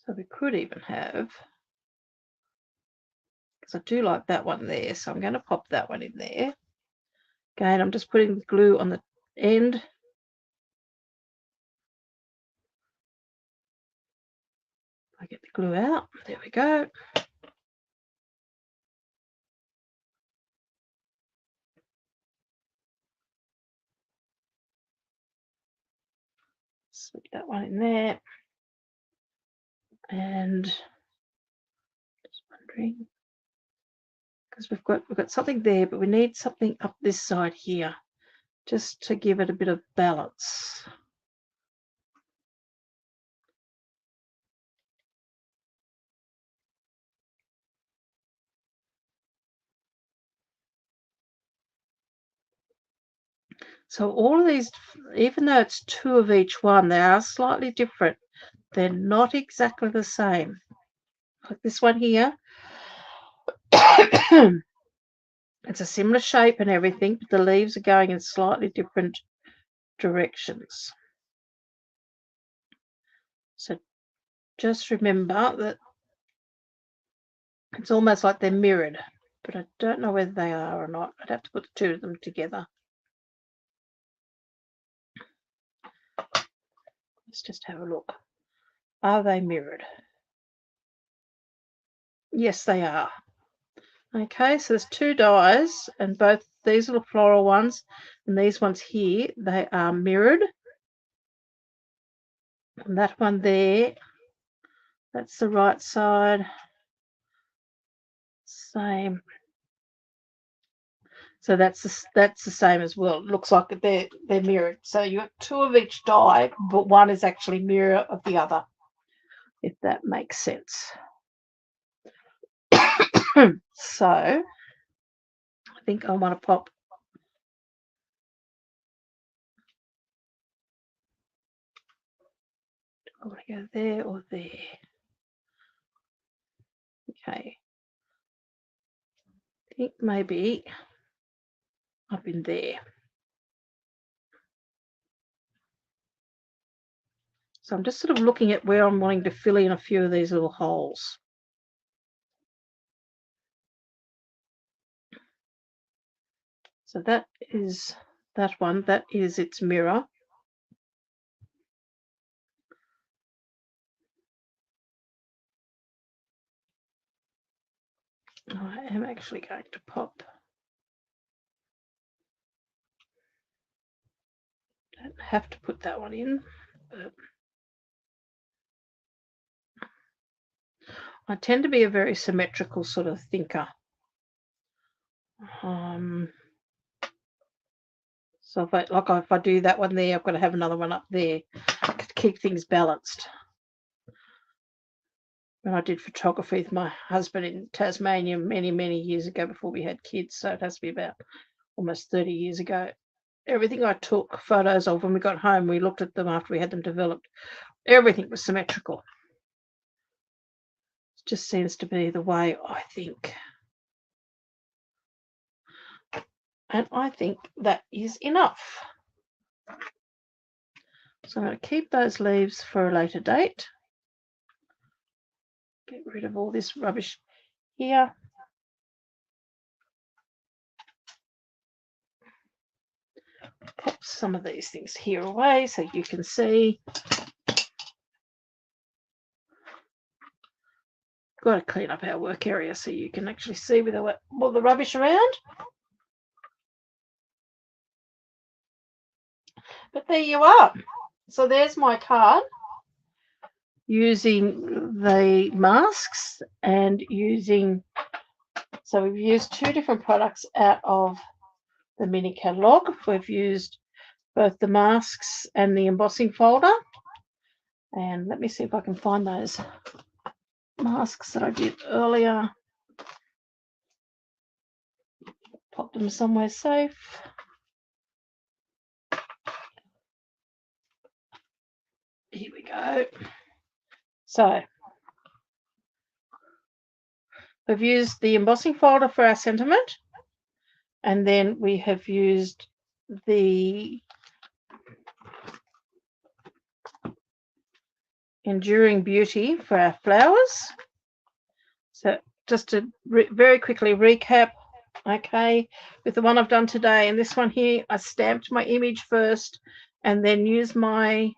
So we could even have, because I do like that one there, so I'm going to pop that one in there. Again, I'm just putting the glue on the end. I get the glue out. There we go. Stick that one in there. And just wondering, because we've got something there, but we need something up this side here, just to give it a bit of balance. So all of these, even though it's 2 of each one, they are slightly different. They're not exactly the same. Like this one here. It's a similar shape and everything, but the leaves are going in slightly different directions. So just remember that it's almost like they're mirrored, but I don't know whether they are or not. I'd have to put the two of them together. Let's just have a look. Are they mirrored? Yes, they are. Okay, so there's 2 dies, and both these little floral ones and these ones here, they are mirrored. And that one there, that's the right side. Same. So that's the same as well. It looks like they're mirrored. So you have 2 of each die, but one is actually mirror of the other, if that makes sense. So I think I want to pop I want to go there or there. Okay. I think maybe up in there. So I'm just sort of looking at where I'm wanting to fill in a few of these little holes. So that is that one. That is its mirror. I am actually going to pop. Don't have to put that one in, but I tend to be a very symmetrical sort of thinker. So if I do that one there, I've got to have another one up there to keep things balanced. When I did photography with my husband in Tasmania many years ago before we had kids, so it has to be about almost 30 years ago. Everything I took photos of when we got home, we looked at them after we had them developed. Everything was symmetrical. It just seems to be the way I think. And I think that is enough. So I'm going to keep those leaves for a later date. Get rid of all this rubbish here. Pop some of these things here away so you can see. Got to clean up our work area so you can actually see with all the rubbish around. But there you are. So there's my card using the masks and using, so we've used 2 different products out of the mini catalogue. We've used both the masks and the embossing folder. And let me see if I can find those masks that I did earlier. Pop them somewhere safe. Here we go. So we've used the embossing folder for our sentiment, and then we have used the Enduring Beauty for our flowers. So just to very quickly recap, okay, with the one I've done today, and this one here, I stamped my image first and then used my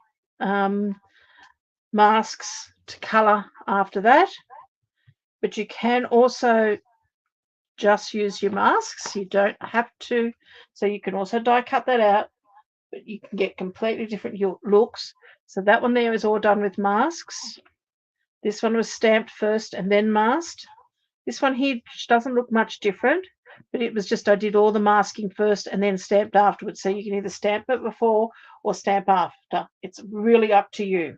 masks to colour after that. But you can also just use your masks. You don't have to. So you can also die cut that out, but you can get completely different looks. So that one there is all done with masks. This one was stamped first and then masked. This one here doesn't look much different, but it was just I did all the masking first and then stamped afterwards. So you can either stamp it before or stamp after. It's really up to you.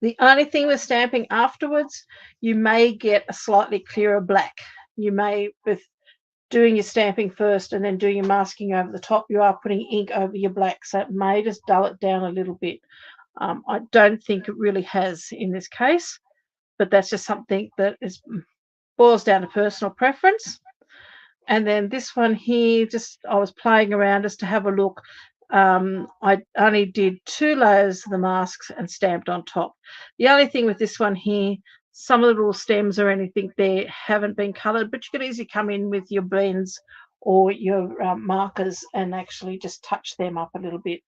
The only thing with stamping afterwards, you may get a slightly clearer black. You may, with doing your stamping first and then doing your masking over the top, you are putting ink over your black, so it may just dull it down a little bit. I don't think it really has in this case, but that's just something that boils down to personal preference. And then this one here, just I was playing around just to have a look. I only did 2 layers of the masks and stamped on top. The only thing with this one here, some of the little stems or anything there haven't been coloured, but you could easily come in with your blends or your markers and actually just touch them up a little bit.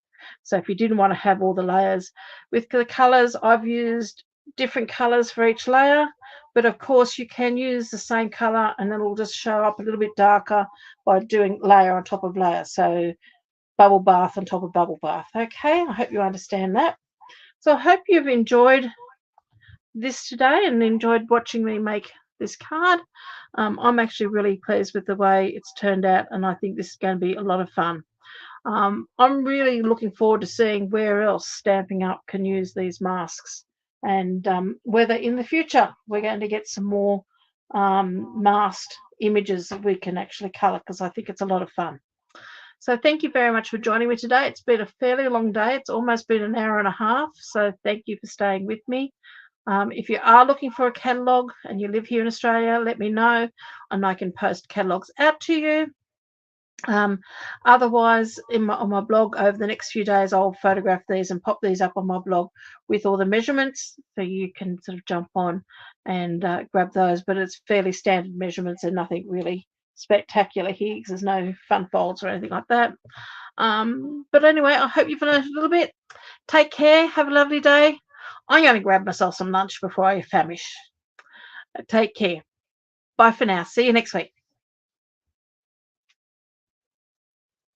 So if you didn't want to have all the layers, with the colours, I've used different colours for each layer, but of course you can use the same colour and it'll just show up a little bit darker by doing layer on top of layer. So bubble bath on top of bubble bath. Okay, I hope you understand that. So I hope you've enjoyed this today and enjoyed watching me make this card. I'm actually really pleased with the way it's turned out, and I think this is going to be a lot of fun. I'm really looking forward to seeing where else Stamping Up can use these masks, and whether in the future we're going to get some more masked images that we can actually colour, because I think it's a lot of fun. So thank you very much for joining me today. It's been a fairly long day. It's almost been an hour and a half. So thank you for staying with me. If you are looking for a catalogue and you live here in Australia, let me know and I can post catalogues out to you. Otherwise, on my blog over the next few days, I'll photograph these and pop these up on my blog with all the measurements, so you can sort of jump on and grab those. But it's fairly standard measurements and nothing really spectacular here, because there's no fun folds or anything like that. But anyway, I hope you've learned a little bit. Take care. Have a lovely day. I'm going to grab myself some lunch before I famish. Take care. Bye for now. See you next week.